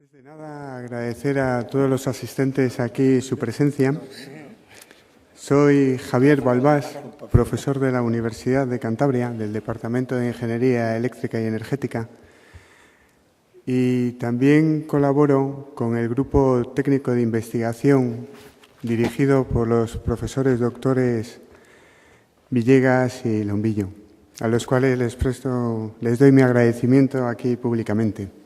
Antes de nada, agradecer a todos los asistentes aquí su presencia. Soy Javier Balbás, profesor de la Universidad de Cantabria, del Departamento de Ingeniería Eléctrica y Energética, y también colaboro con el Grupo Técnico de Investigación dirigido por los profesores doctores Villegas y Lombillo, a los cuales les doy mi agradecimiento aquí públicamente.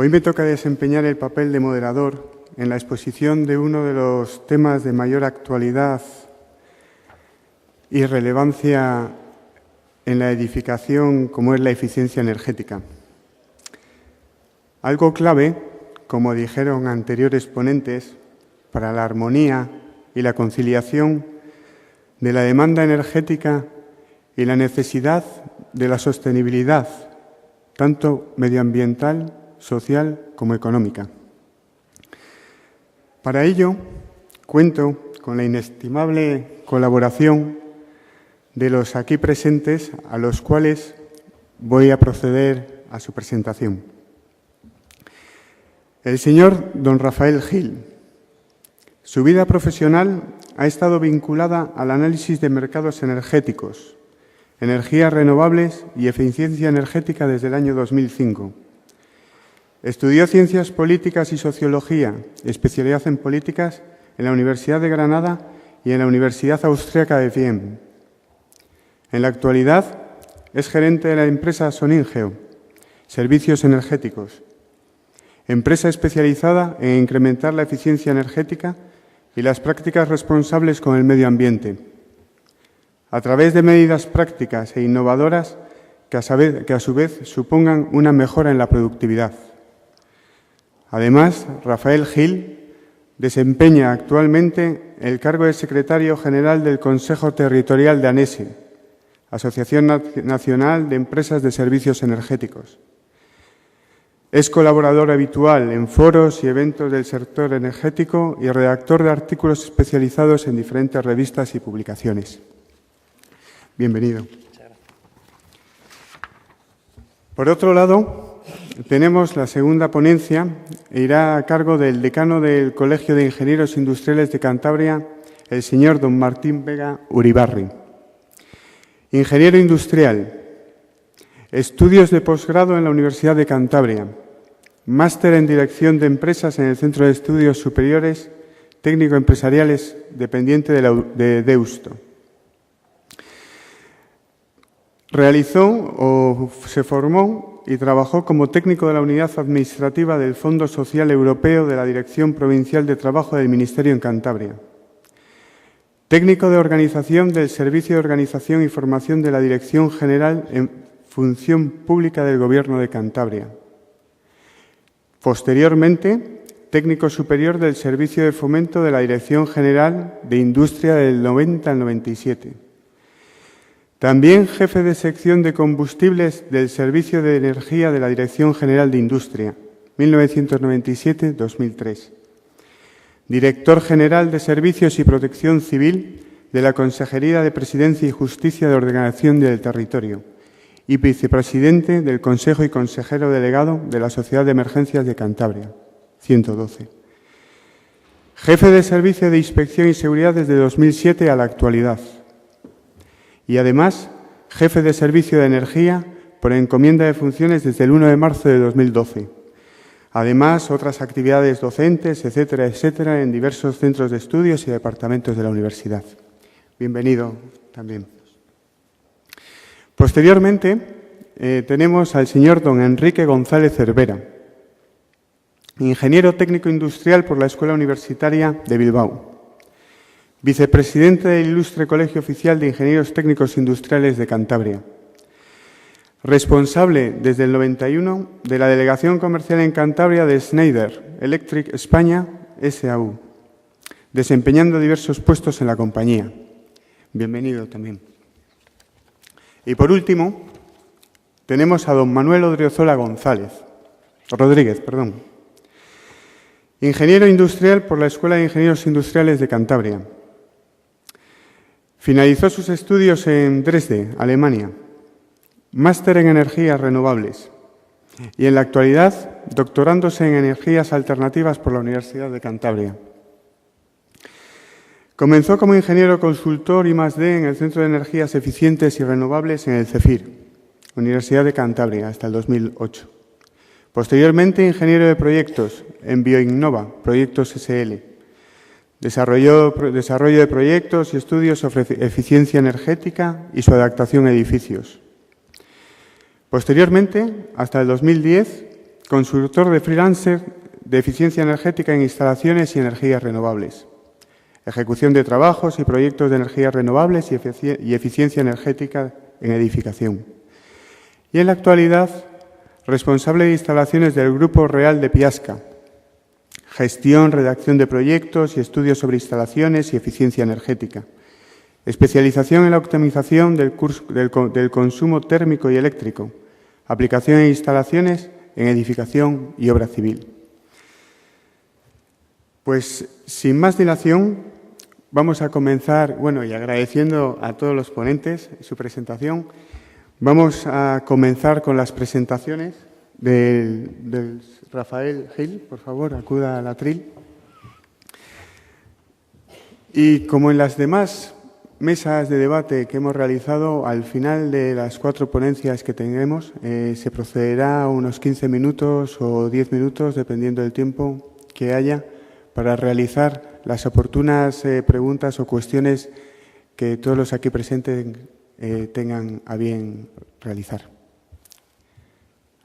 Hoy me toca desempeñar el papel de moderador en la exposición de uno de los temas de mayor actualidad y relevancia en la edificación, como es la eficiencia energética. Algo clave, como dijeron anteriores ponentes, para la armonía y la conciliación de la demanda energética y la necesidad de la sostenibilidad, tanto medioambiental, social como económica. Para ello, cuento con la inestimable colaboración de los aquí presentes, a los cuales voy a proceder a su presentación. El señor don Rafael Gil. Su vida profesional ha estado vinculada al análisis de mercados energéticos, energías renovables y eficiencia energética desde el año 2005. Estudió Ciencias Políticas y Sociología, especialidad en Políticas, en la Universidad de Granada y en la Universidad Austríaca de Viena. En la actualidad es gerente de la empresa Soningeo, Servicios Energéticos, empresa especializada en incrementar la eficiencia energética y las prácticas responsables con el medio ambiente, a través de medidas prácticas e innovadoras que a su vez supongan una mejora en la productividad. Además, Rafael Gil desempeña actualmente el cargo de secretario general del Consejo Territorial de ANESE, Asociación Nacional de Empresas de Servicios Energéticos. Es colaborador habitual en foros y eventos del sector energético y redactor de artículos especializados en diferentes revistas y publicaciones. Bienvenido. Por otro lado, tenemos la segunda ponencia, e irá a cargo del decano del Colegio de Ingenieros Industriales de Cantabria, el señor don Martín Vega Uribarri. Ingeniero industrial, estudios de posgrado en la Universidad de Cantabria, máster en Dirección de Empresas en el Centro de Estudios Superiores Técnico-Empresariales dependiente de Deusto. Se formó y trabajó como técnico de la Unidad Administrativa del Fondo Social Europeo de la Dirección Provincial de Trabajo del Ministerio en Cantabria. Técnico de organización del Servicio de Organización y Formación de la Dirección General en Función Pública del Gobierno de Cantabria. Posteriormente, técnico superior del Servicio de Fomento de la Dirección General de Industria del 90 al 97. También jefe de sección de combustibles del Servicio de Energía de la Dirección General de Industria, 1997-2003. Director General de Servicios y Protección Civil de la Consejería de Presidencia y Justicia de Ordenación del Territorio y vicepresidente del Consejo y consejero delegado de la Sociedad de Emergencias de Cantabria, 112. Jefe de Servicio de Inspección y Seguridad desde 2007 a la actualidad. Y además, jefe de Servicio de Energía por encomienda de funciones desde el 1 de marzo de 2012. Además, otras actividades docentes, etcétera, etcétera, en diversos centros de estudios y departamentos de la universidad. Bienvenido también. Posteriormente, tenemos al señor don Enrique González Cervera, ingeniero técnico industrial por la Escuela Universitaria de Bilbao. Vicepresidente del Ilustre Colegio Oficial de Ingenieros Técnicos Industriales de Cantabria. Responsable desde el 91 de la Delegación Comercial en Cantabria de Schneider Electric España S.A.U., desempeñando diversos puestos en la compañía. Bienvenido también. Y por último, tenemos a don Manuel Odriozola Rodríguez, ingeniero industrial por la Escuela de Ingenieros Industriales de Cantabria. Finalizó sus estudios en Dresde, Alemania, máster en energías renovables y en la actualidad doctorándose en energías alternativas por la Universidad de Cantabria. Comenzó como ingeniero consultor I+D en el Centro de Energías Eficientes y Renovables en el CEFIR, Universidad de Cantabria, hasta el 2008. Posteriormente, ingeniero de proyectos en Bioinnova, Proyectos SL. Desarrollo de proyectos y estudios sobre eficiencia energética y su adaptación a edificios. Posteriormente, hasta el 2010, consultor de freelancer de eficiencia energética en instalaciones y energías renovables. Ejecución de trabajos y proyectos de energías renovables y eficiencia energética en edificación. Y en la actualidad, responsable de instalaciones del Grupo Real de Piasca. Gestión, redacción de proyectos y estudios sobre instalaciones y eficiencia energética. Especialización en la optimización del consumo térmico y eléctrico. Aplicación en instalaciones en edificación y obra civil. Pues, sin más dilación, vamos a comenzar, y agradeciendo a todos los ponentes su presentación, vamos a comenzar con las presentaciones del Rafael Gil. Por favor, acuda al atril. Y como en las demás mesas de debate que hemos realizado, al final de las 4 ponencias que tendremos, se procederá a unos 15 minutos o 10 minutos, dependiendo del tiempo que haya, para realizar las oportunas preguntas o cuestiones que todos los aquí presentes tengan a bien realizar.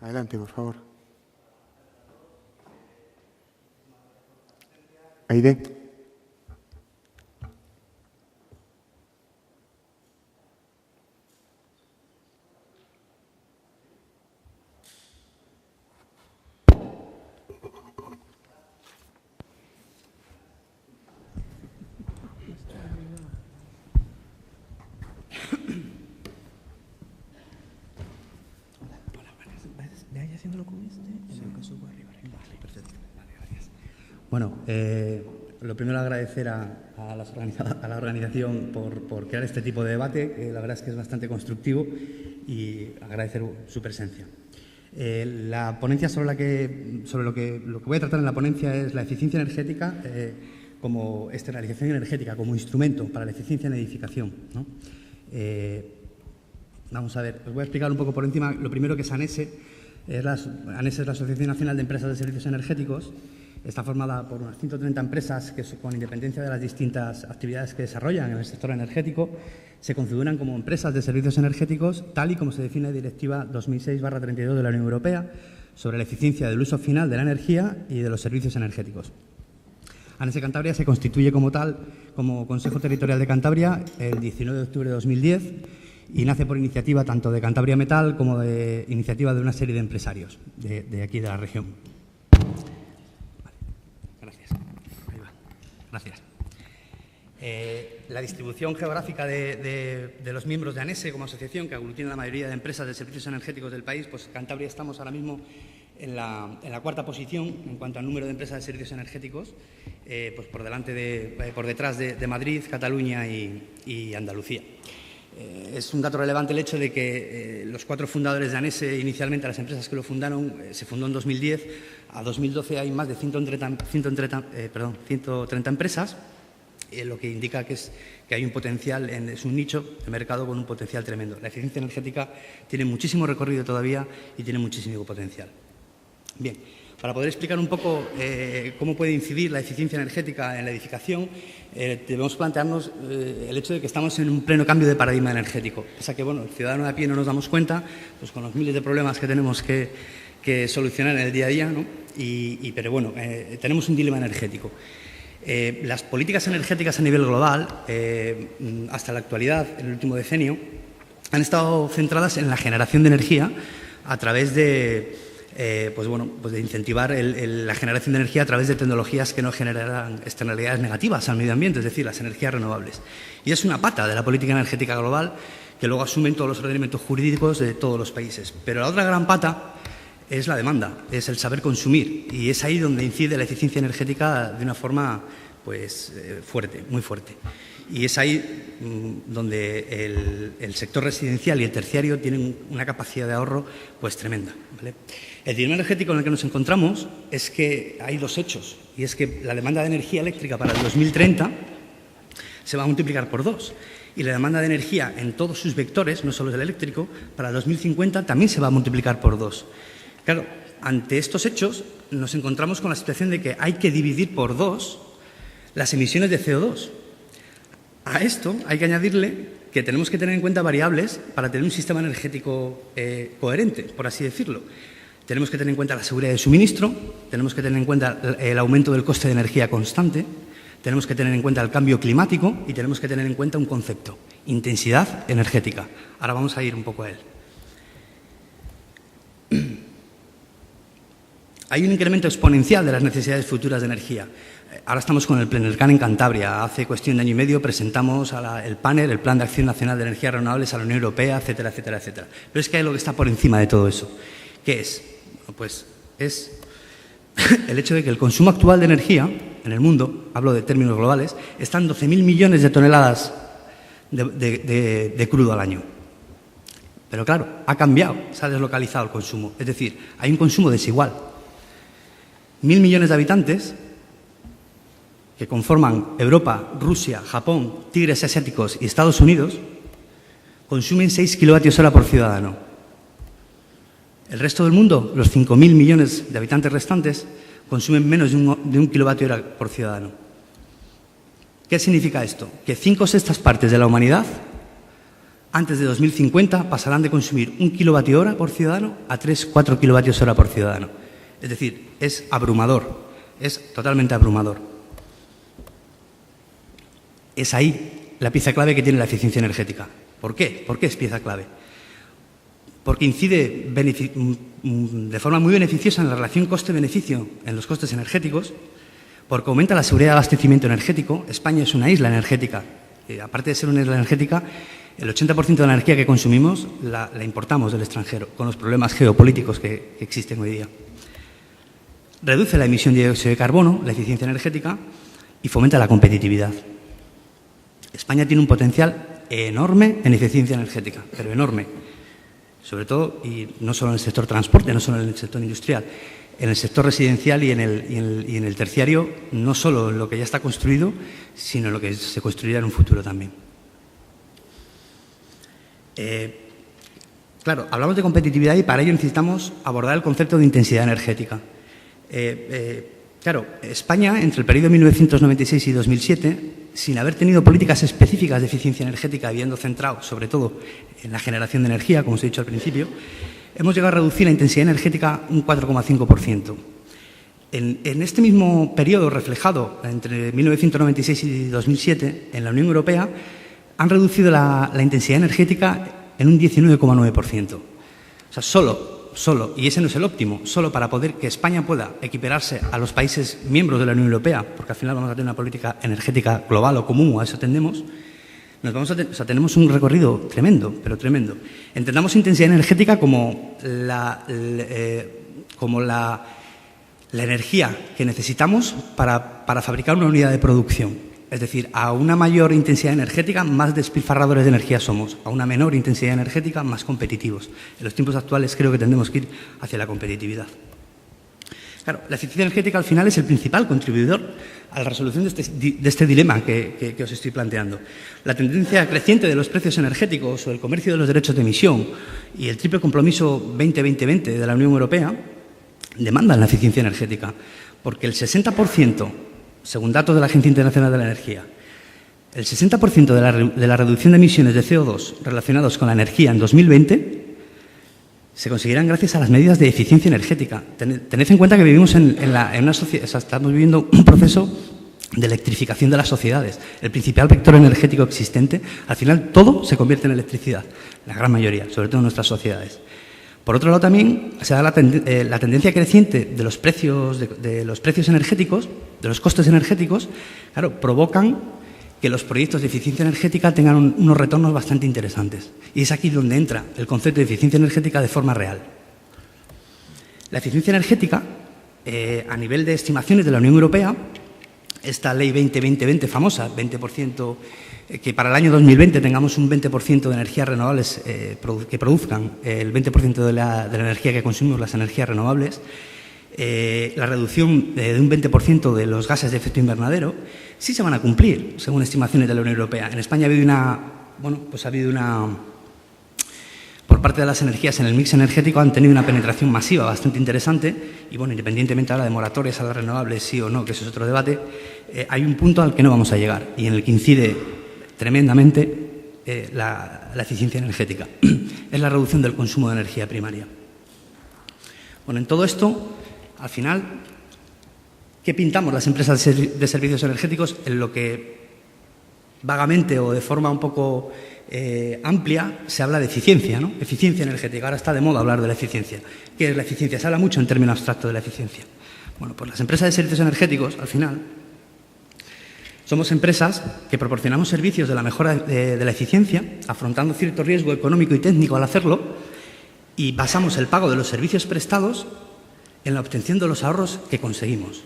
Adelante, por favor. Aide. Bueno, lo primero agradecer a la organización por crear este tipo de debate, que la verdad es que es bastante constructivo, y agradecer su presencia. La ponencia sobre lo que voy a tratar en la ponencia es la eficiencia energética como externalización energética, como instrumento para la eficiencia en edificación, ¿no? Vamos a ver, os voy a explicar un poco por encima. Lo primero que es ANESE. ANESE es la Asociación Nacional de Empresas de Servicios Energéticos. Está formada por unas 130 empresas que, con independencia de las distintas actividades que desarrollan en el sector energético, se configuran como empresas de servicios energéticos, tal y como se define en la Directiva 2006/32 de la Unión Europea sobre la eficiencia del uso final de la energía y de los servicios energéticos. ANESE Cantabria se constituye como tal, como Consejo Territorial de Cantabria, el 19 de octubre de 2010 y nace por iniciativa tanto de Cantabria Metal como de iniciativa de una serie de empresarios de aquí de la región. Gracias. La distribución geográfica de los miembros de ANESE como asociación, que aglutina la mayoría de empresas de servicios energéticos del país, pues Cantabria estamos ahora mismo en la 4ª posición en cuanto al número de empresas de servicios energéticos, pues por detrás de Madrid, Cataluña y Andalucía. Es un dato relevante el hecho de que los 4 fundadores de ANESE, inicialmente las empresas que lo fundaron, se fundó en 2010. A 2012 hay más de 130 empresas, lo que indica que hay un potencial, es un nicho de mercado con un potencial tremendo. La eficiencia energética tiene muchísimo recorrido todavía y tiene muchísimo potencial. Bien, para poder explicar un poco cómo puede incidir la eficiencia energética en la edificación, debemos plantearnos el hecho de que estamos en un pleno cambio de paradigma energético. Pasa que, el ciudadano de a pie no nos damos cuenta, pues con los miles de problemas que tenemos que solucionar en el día a día, ¿no? Pero tenemos un dilema energético. Las políticas energéticas a nivel global, hasta la actualidad, en el último decenio, han estado centradas en la generación de energía a través de incentivar la generación de energía a través de tecnologías que no generarán externalidades negativas al medio ambiente, es decir, las energías renovables. Y es una pata de la política energética global que luego asumen todos los ordenamientos jurídicos de todos los países. Pero la otra gran pata es la demanda, es el saber consumir, y es ahí donde incide la eficiencia energética de una forma fuerte, muy fuerte. Y es ahí donde el sector residencial y el terciario tienen una capacidad de ahorro pues tremenda, ¿vale? El dilema energético en el que nos encontramos es que hay dos hechos, y es que la demanda de energía eléctrica para el 2030 se va a multiplicar por 2, y la demanda de energía en todos sus vectores, no solo el eléctrico, para el 2050 también se va a multiplicar por 2. Claro, ante estos hechos nos encontramos con la situación de que hay que dividir por 2 las emisiones de CO2. A esto hay que añadirle que tenemos que tener en cuenta variables para tener un sistema energético coherente, por así decirlo. Tenemos que tener en cuenta la seguridad de suministro, tenemos que tener en cuenta el aumento del coste de energía constante, tenemos que tener en cuenta el cambio climático y tenemos que tener en cuenta un concepto: intensidad energética. Ahora vamos a ir un poco a él. Hay un incremento exponencial de las necesidades futuras de energía. Ahora estamos con el Plenercan en Cantabria. Hace cuestión de año y medio presentamos el panel, el Plan de Acción Nacional de Energías Renovables a la Unión Europea, etcétera, etcétera, etcétera. Pero es que hay lo que está por encima de todo eso. ¿Qué es? Bueno, pues es el hecho de que el consumo actual de energía en el mundo, hablo de términos globales, están 12.000 millones de toneladas de crudo al año. Pero claro, ha cambiado, se ha deslocalizado el consumo. Es decir, hay un consumo desigual. 1.000 millones de habitantes que conforman Europa, Rusia, Japón, tigres asiáticos y Estados Unidos consumen 6 kilovatios hora por ciudadano. El resto del mundo, los 5.000 millones de habitantes restantes, consumen menos de un kilovatio hora por ciudadano. ¿Qué significa esto? Que 5/6 partes de la humanidad, antes de 2050, pasarán de consumir 1 kilovatio hora por ciudadano a 3-4 kilovatios hora por ciudadano. Es decir, es abrumador, es totalmente abrumador. Es ahí la pieza clave que tiene la eficiencia energética. ¿Por qué? ¿Por qué es pieza clave? Porque incide de forma muy beneficiosa en la relación coste-beneficio en los costes energéticos, porque aumenta la seguridad de abastecimiento energético. España es una isla energética. Aparte de ser una isla energética, el 80% de la energía que consumimos la importamos del extranjero, con los problemas geopolíticos que existen hoy día. Reduce la emisión de dióxido de carbono, la eficiencia energética, y fomenta la competitividad. España tiene un potencial enorme en eficiencia energética, pero enorme. Sobre todo, y no solo en el sector transporte, no solo en el sector industrial, en el sector residencial y en el terciario, no solo en lo que ya está construido, sino en lo que se construirá en un futuro también. Claro, hablamos de competitividad y para ello necesitamos abordar el concepto de intensidad energética. Claro, España, entre el periodo 1996 y 2007, sin haber tenido políticas específicas de eficiencia energética, habiendo centrado sobre todo en la generación de energía, como os he dicho al principio, hemos llegado a reducir la intensidad energética un 4,5%. En este mismo periodo reflejado entre 1996 y 2007, en la Unión Europea, han reducido la intensidad energética en un 19,9%. O sea, solo, y ese no es el óptimo, solo para poder que España pueda equipararse a los países miembros de la Unión Europea, porque al final vamos a tener una política energética global o común, a eso tendemos, tenemos un recorrido tremendo, pero tremendo. Entendamos intensidad energética como la energía que necesitamos para fabricar una unidad de producción. Es decir, a una mayor intensidad energética, más despilfarradores de energía somos. A una menor intensidad energética, más competitivos. En los tiempos actuales creo que tendremos que ir hacia la competitividad. Claro, la eficiencia energética al final es el principal contribuidor a la resolución de este dilema que os estoy planteando. La tendencia creciente de los precios energéticos o el comercio de los derechos de emisión y el triple compromiso 20-20-20 de la Unión Europea demandan la eficiencia energética, porque el 60%, según datos de la Agencia Internacional de la Energía, el 60% de la reducción de emisiones de CO2 relacionados con la energía en 2020 se conseguirán gracias a las medidas de eficiencia energética. Tened en cuenta que vivimos en una sociedad, estamos viviendo un proceso de electrificación de las sociedades. El principal vector energético existente, al final todo se convierte en electricidad, la gran mayoría, sobre todo en nuestras sociedades. Por otro lado, también se da la tendencia creciente de los precios energéticos, de los costes energéticos, claro, provocan que los proyectos de eficiencia energética tengan unos retornos bastante interesantes. Y es aquí donde entra el concepto de eficiencia energética de forma real. La eficiencia energética, a nivel de estimaciones de la Unión Europea, esta ley 20-20-20 famosa, 20%, que para el año 2020 tengamos un 20% de energías renovables que produzcan el 20% de la energía que consumimos, las energías renovables, la reducción de un 20% de los gases de efecto invernadero, sí se van a cumplir, según estimaciones de la Unión Europea. En España ha habido una por parte de las energías en el mix energético han tenido una penetración masiva bastante interesante y, bueno, independientemente ahora de moratorias a las renovables, sí o no, que eso es otro debate, hay un punto al que no vamos a llegar y en el que incide tremendamente la eficiencia energética. Es la reducción del consumo de energía primaria. Bueno, en todo esto, al final, ¿qué pintamos las empresas de servicios energéticos? En lo que vagamente o de forma un poco amplia se habla de eficiencia, ¿no? Eficiencia energética. Ahora está de moda hablar de la eficiencia. ¿Qué es la eficiencia? Se habla mucho en términos abstractos de la eficiencia. Bueno, pues las empresas de servicios energéticos, al final, somos empresas que proporcionamos servicios de la mejora de la eficiencia, afrontando cierto riesgo económico y técnico al hacerlo, y basamos el pago de los servicios prestados en la obtención de los ahorros que conseguimos,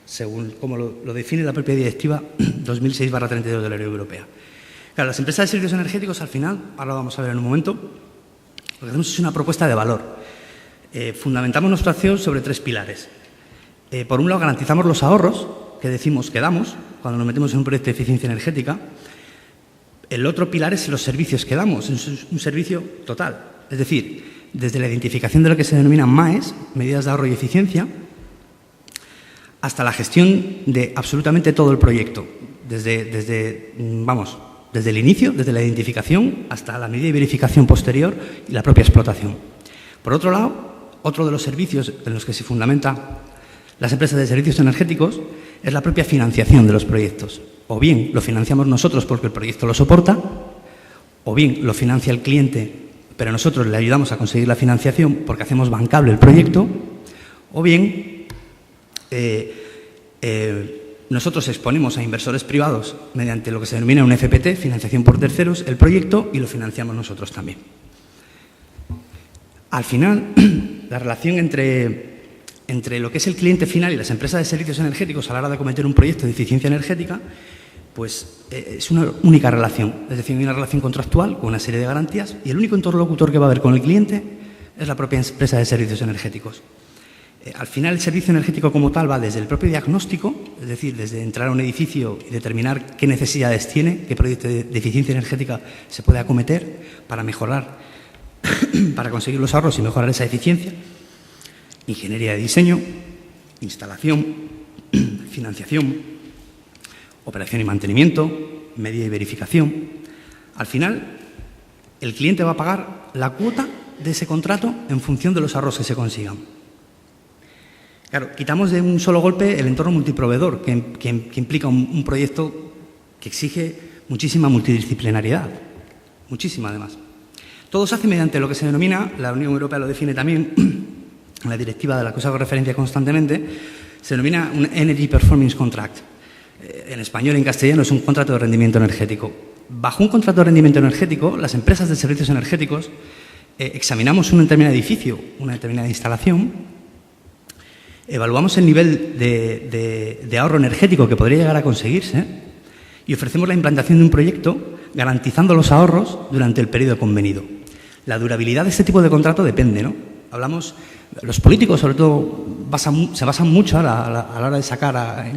según como lo define la propia Directiva 2006/32 de la Unión Europea. Claro, las empresas de servicios energéticos, al final, ahora lo vamos a ver en un momento, lo que hacemos es una propuesta de valor. Fundamentamos nuestra acción sobre 3 pilares. Por un lado, garantizamos los ahorros que decimos que damos cuando nos metemos en un proyecto de eficiencia energética. El otro pilar es los servicios que damos, es un servicio total. Es decir, desde la identificación de lo que se denominan MAEs, medidas de ahorro y eficiencia, hasta la gestión de absolutamente todo el proyecto, desde el inicio, desde la identificación hasta la medida y verificación posterior y la propia explotación. Por otro lado, otro de los servicios en los que se fundamentan las empresas de servicios energéticos es la propia financiación de los proyectos. O bien lo financiamos nosotros porque el proyecto lo soporta, o bien lo financia el cliente, pero nosotros le ayudamos a conseguir la financiación porque hacemos bancable el proyecto, o bien nosotros exponemos a inversores privados mediante lo que se denomina un FPT, financiación por terceros, el proyecto y lo financiamos nosotros también. Al final, la relación entre lo que es el cliente final y las empresas de servicios energéticos a la hora de acometer un proyecto de eficiencia energética, pues es una única relación. Es decir, hay una relación contractual con una serie de garantías y el único interlocutor que va a haber con el cliente es la propia empresa de servicios energéticos. Al final, el servicio energético como tal va desde el propio diagnóstico, es decir, desde entrar a un edificio y determinar qué necesidades tiene, qué proyecto de eficiencia energética se puede acometer para mejorar, para conseguir los ahorros y mejorar esa eficiencia. Ingeniería de diseño, instalación, financiación, operación y mantenimiento, medida y verificación. Al final, el cliente va a pagar la cuota de ese contrato en función de los ahorros que se consigan. Claro, quitamos de un solo golpe el entorno multiproveedor, que implica un proyecto que exige muchísima multidisciplinariedad, muchísima además. Todo se hace mediante lo que se denomina, la Unión Europea lo define también, en la directiva de la que os hago referencia constantemente, se denomina un Energy Performance Contract. En español y en castellano es un contrato de rendimiento energético. Bajo un contrato de rendimiento energético, las empresas de servicios energéticos examinamos un determinado edificio, una determinada instalación, evaluamos el nivel de ahorro energético que podría llegar a conseguirse y ofrecemos la implantación de un proyecto garantizando los ahorros durante el periodo convenido. La durabilidad de este tipo de contrato depende, ¿no? Los políticos, sobre todo, se basan mucho a la hora de sacar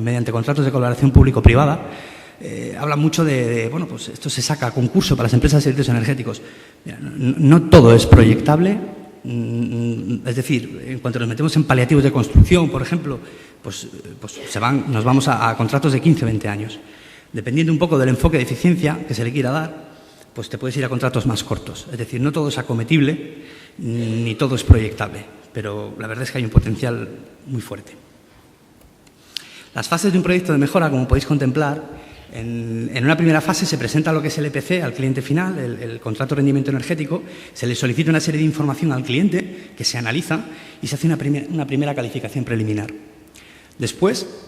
mediante contratos de colaboración público-privada. Hablan mucho bueno, pues esto se saca a concurso para las empresas de servicios energéticos. Mira, no todo es proyectable. Es decir, en cuanto nos metemos en paliativos de construcción, por ejemplo, pues nos vamos a contratos de 15 o 20 años. Dependiendo un poco del enfoque de eficiencia que se le quiera dar, pues te puedes ir a contratos más cortos. Es decir, no todo es acometible ni todo es proyectable, pero la verdad es que hay un potencial muy fuerte. Las fases de un proyecto de mejora, como podéis contemplar, en una primera fase se presenta lo que es el EPC al cliente final, el contrato de rendimiento energético, se le solicita una serie de información al cliente que se analiza y se hace una primera calificación preliminar. Después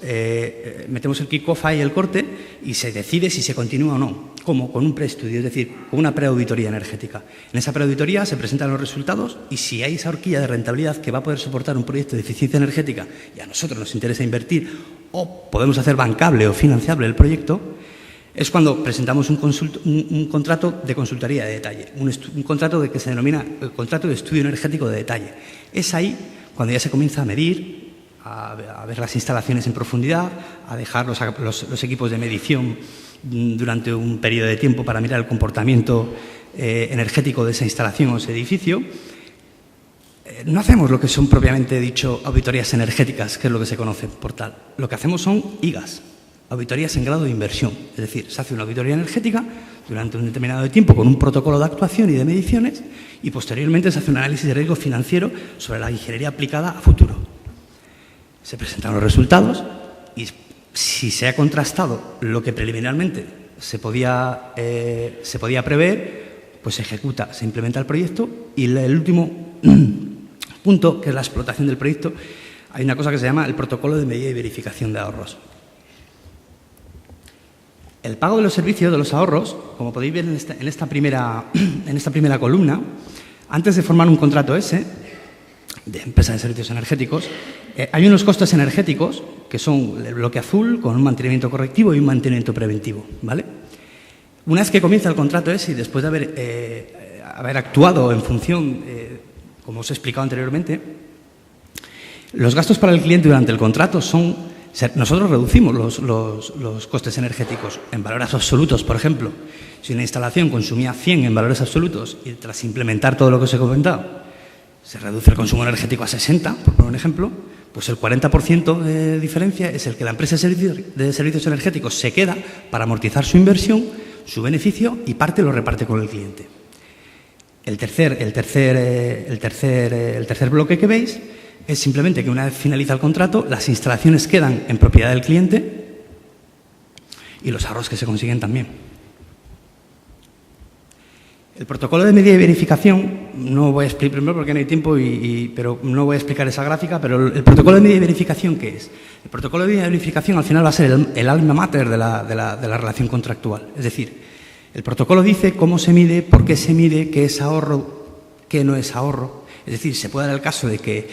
metemos el kick-off ahí, el corte, y se decide si se continúa o no. ¿Cómo? Con un preestudio, es decir, con una preauditoría energética. En esa preauditoría se presentan los resultados y si hay esa horquilla de rentabilidad que va a poder soportar un proyecto de eficiencia energética y a nosotros nos interesa invertir o podemos hacer bancable o financiable el proyecto, es cuando presentamos un contrato de consultoría de detalle, un contrato que se denomina el contrato de estudio energético de detalle. Es ahí cuando ya se comienza a medir, a ver las instalaciones en profundidad, a dejar los equipos de medición durante un periodo de tiempo para mirar el comportamiento energético de esa instalación o ese edificio. No hacemos lo que son propiamente dicho auditorías energéticas, que es lo que se conoce por tal. Lo que hacemos son IGAs, auditorías en grado de inversión. Es decir, se hace una auditoría energética durante un determinado tiempo con un protocolo de actuación y de mediciones y posteriormente se hace un análisis de riesgo financiero sobre la ingeniería aplicada a futuro. Se presentan los resultados y si se ha contrastado lo que preliminarmente se podía prever, pues se ejecuta, se implementa el proyecto y el último punto, que es la explotación del proyecto, hay una cosa que se llama el protocolo de medida y verificación de ahorros. El pago de los servicios de los ahorros, como podéis ver en esta primera columna, antes de formar un contrato ese de empresa de servicios energéticos, hay unos costes energéticos que son el bloque azul con un mantenimiento correctivo y un mantenimiento preventivo, ¿vale? Una vez que comienza el contrato ese y después de haber actuado en función, como os he explicado anteriormente, los gastos para el cliente durante el contrato son... Nosotros reducimos los costes energéticos en valores absolutos. Por ejemplo, si una instalación consumía 100 en valores absolutos y tras implementar todo lo que os he comentado se reduce el consumo energético a 60, por poner un ejemplo, pues el 40% de diferencia es el que la empresa de servicios energéticos se queda para amortizar su inversión, su beneficio y parte lo reparte con el cliente. El tercer bloque que veis es simplemente que una vez finaliza el contrato, las instalaciones quedan en propiedad del cliente y los ahorros que se consiguen también. El protocolo de medida y verificación, no voy a explicar primero porque no hay tiempo, pero no voy a explicar esa gráfica, pero el protocolo de medida y verificación, ¿qué es? El protocolo de medida y verificación al final va a ser el alma mater de la relación contractual. Es decir, el protocolo dice cómo se mide, por qué se mide, qué es ahorro, qué no es ahorro. Es decir, se puede dar el caso de que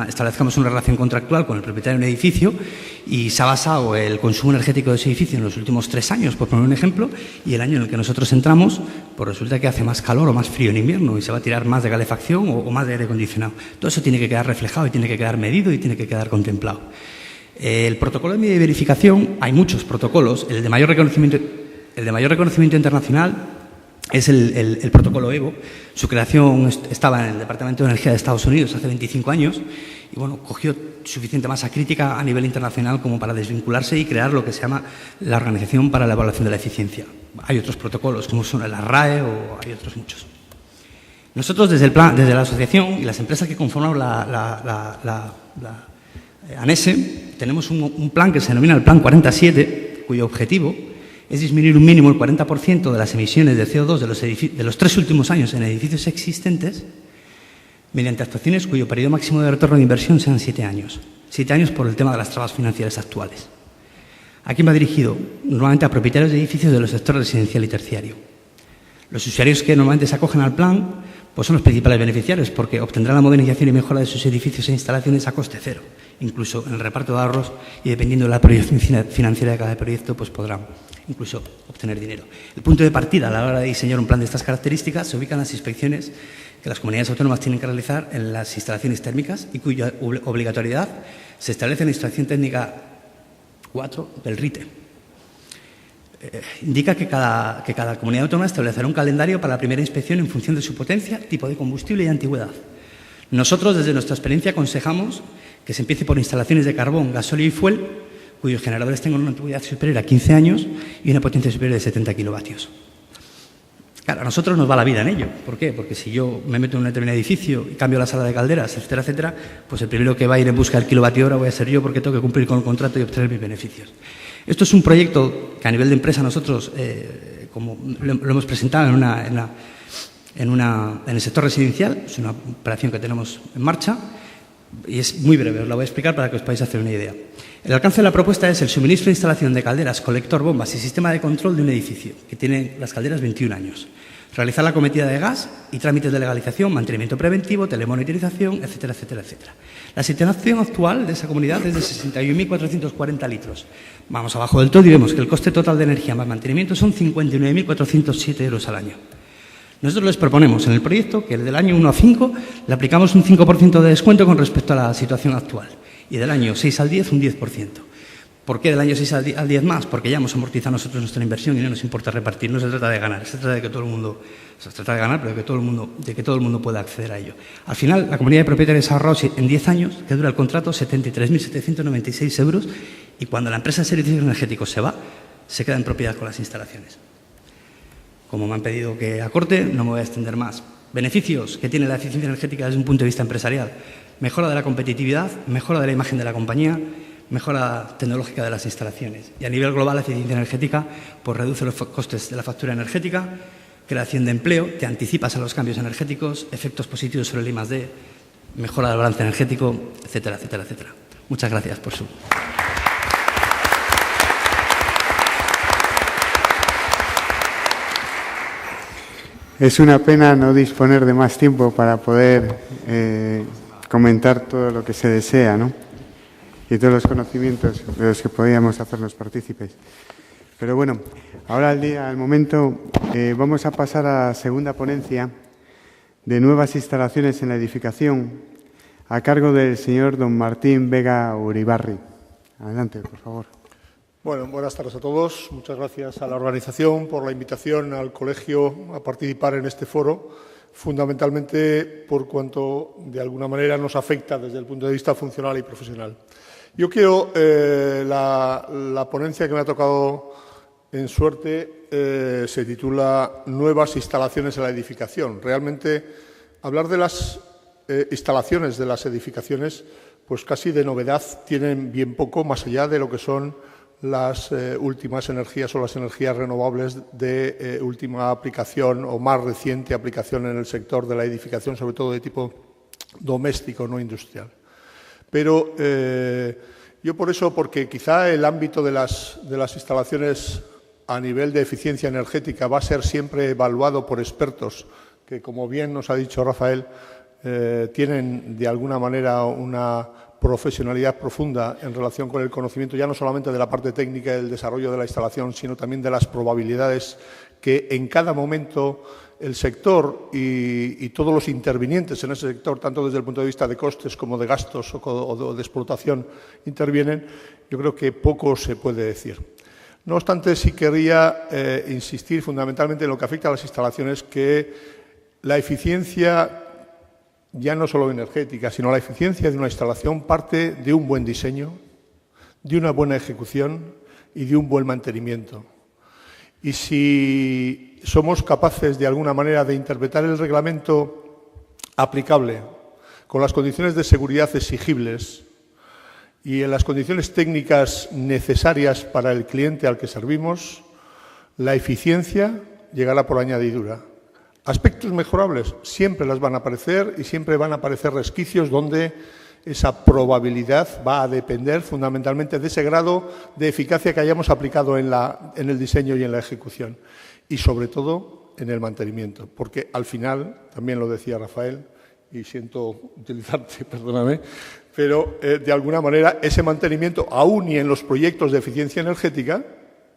establezcamos una relación contractual con el propietario de un edificio y se ha basado el consumo energético de ese edificio en los últimos 3 años, por poner un ejemplo, y el año en el que nosotros entramos, pues resulta que hace más calor o más frío en invierno y se va a tirar más de calefacción o más de aire acondicionado. Todo eso tiene que quedar reflejado y tiene que quedar medido y tiene que quedar contemplado. El protocolo de medida y verificación, hay muchos protocolos. El de mayor reconocimiento internacional es el protocolo EVO. Su creación estaba en el Departamento de Energía de Estados Unidos hace 25 años y bueno, cogió suficiente masa crítica a nivel internacional como para desvincularse y crear lo que se llama la Organización para la Evaluación de la Eficiencia. Hay otros protocolos como son la RAE o hay otros muchos. Nosotros desde la asociación y las empresas que conformamos la ANESE tenemos un plan que se denomina el Plan 47, cuyo objetivo es disminuir un mínimo el 40% de las emisiones de CO2 de los 3 últimos años en edificios existentes mediante actuaciones cuyo periodo máximo de retorno de inversión sean 7 años. 7 años por el tema de las trabas financieras actuales. ¿A quién va dirigido? Normalmente a propietarios de edificios de los sectores residencial y terciario. Los usuarios que normalmente se acogen al plan pues son los principales beneficiarios porque obtendrán la modernización y mejora de sus edificios e instalaciones a coste cero. Incluso en el reparto de ahorros y dependiendo de la proyección financiera de cada proyecto, pues podrán incluso obtener dinero. El punto de partida a la hora de diseñar un plan de estas características se ubican las inspecciones que las comunidades autónomas tienen que realizar en las instalaciones térmicas y cuya obligatoriedad se establece en la Instrucción Técnica 4 del RITE. Indica que cada comunidad autónoma establecerá un calendario para la primera inspección en función de su potencia, tipo de combustible y antigüedad. Nosotros, desde nuestra experiencia, aconsejamos que se empiece por instalaciones de carbón, gasóleo y fuel, cuyos generadores tengan una antigüedad superior a 15 años y una potencia superior de 70 kilovatios. Claro, a nosotros nos va la vida en ello. ¿Por qué? Porque si yo me meto en un determinado edificio y cambio la sala de calderas, etcétera, etcétera, pues el primero que va a ir en busca del kilovatio hora voy a ser yo porque tengo que cumplir con el contrato y obtener mis beneficios. Esto es un proyecto que a nivel de empresa nosotros, como lo hemos presentado en el sector residencial, es una operación que tenemos en marcha. y es muy breve, os la voy a explicar para que os podáis hacer una idea. El alcance de la propuesta es el suministro e instalación de calderas, colector, bombas y sistema de control de un edificio, que tiene las calderas 21 años. Realizar la cometida de gas y trámites de legalización, mantenimiento preventivo, telemonitorización, etcétera, etcétera, etcétera. La situación actual de esa comunidad es de 61.440 litros. Vamos abajo del todo y vemos que el coste total de energía más mantenimiento son 59.407 euros al año. Nosotros les proponemos en el proyecto que del año 1 a 5 le aplicamos un 5% de descuento con respecto a la situación actual y del año 6 al 10 un 10%. ¿Por qué del año 6 al 10 más? Porque ya hemos amortizado nosotros nuestra inversión y no nos importa repartir. No se trata de ganar, se trata de que todo el mundo, se trata de ganar, pero de que todo el mundo pueda acceder a ello. Al final, la comunidad de propietarios ha ahorrado en 10 años, que dura el contrato, 73.796 euros y cuando la empresa de servicios energéticos se va, se queda en propiedad con las instalaciones. Como me han pedido que acorte, no me voy a extender más. Beneficios que tiene la eficiencia energética desde un punto de vista empresarial. Mejora de la competitividad, mejora de la imagen de la compañía, mejora tecnológica de las instalaciones. Y a nivel global, la eficiencia energética pues, reduce los costes de la factura energética, creación de empleo, te anticipas a los cambios energéticos, efectos positivos sobre el I+D, mejora del balance energético, etcétera, etcétera, etcétera. Muchas gracias por su... Es una pena no disponer de más tiempo para poder comentar todo lo que se desea, ¿no? Y todos los conocimientos de los que podíamos hacernos partícipes. Pero bueno, ahora al momento, vamos a pasar a la segunda ponencia de nuevas instalaciones en la edificación a cargo del señor don Martín Vega Uribarri. Adelante, por favor. Bueno, buenas tardes a todos. Muchas gracias a la organización por la invitación al colegio a participar en este foro, fundamentalmente por cuanto de alguna manera nos afecta desde el punto de vista funcional y profesional. Yo quiero, la ponencia que me ha tocado en suerte se titula Nuevas instalaciones en la edificación. Realmente, hablar de las instalaciones de las edificaciones, pues casi de novedad tienen bien poco, más allá de lo que son las últimas energías o las energías renovables de última aplicación o más reciente aplicación en el sector de la edificación, sobre todo de tipo doméstico, no industrial. Pero yo por eso, porque quizá el ámbito de las instalaciones a nivel de eficiencia energética va a ser siempre evaluado por expertos que, como bien nos ha dicho Rafael, tienen de alguna manera una profesionalidad profunda en relación con el conocimiento ya no solamente de la parte técnica del desarrollo de la instalación, sino también de las probabilidades que en cada momento el sector y todos los intervinientes en ese sector, tanto desde el punto de vista de costes como de gastos o de explotación, intervienen, yo creo que poco se puede decir. No obstante, sí querría insistir fundamentalmente en lo que afecta a las instalaciones, que la eficiencia, ya no solo energética, sino la eficiencia de una instalación parte de un buen diseño, de una buena ejecución y de un buen mantenimiento. Y si somos capaces de alguna manera de interpretar el reglamento aplicable con las condiciones de seguridad exigibles y en las condiciones técnicas necesarias para el cliente al que servimos, la eficiencia llegará por añadidura. Aspectos mejorables siempre las van a aparecer y siempre van a aparecer resquicios donde esa probabilidad va a depender fundamentalmente de ese grado de eficacia que hayamos aplicado en el diseño y en la ejecución. Y sobre todo en el mantenimiento, porque al final, también lo decía Rafael, y siento utilizarte, perdóname, pero de alguna manera ese mantenimiento, aún y en los proyectos de eficiencia energética,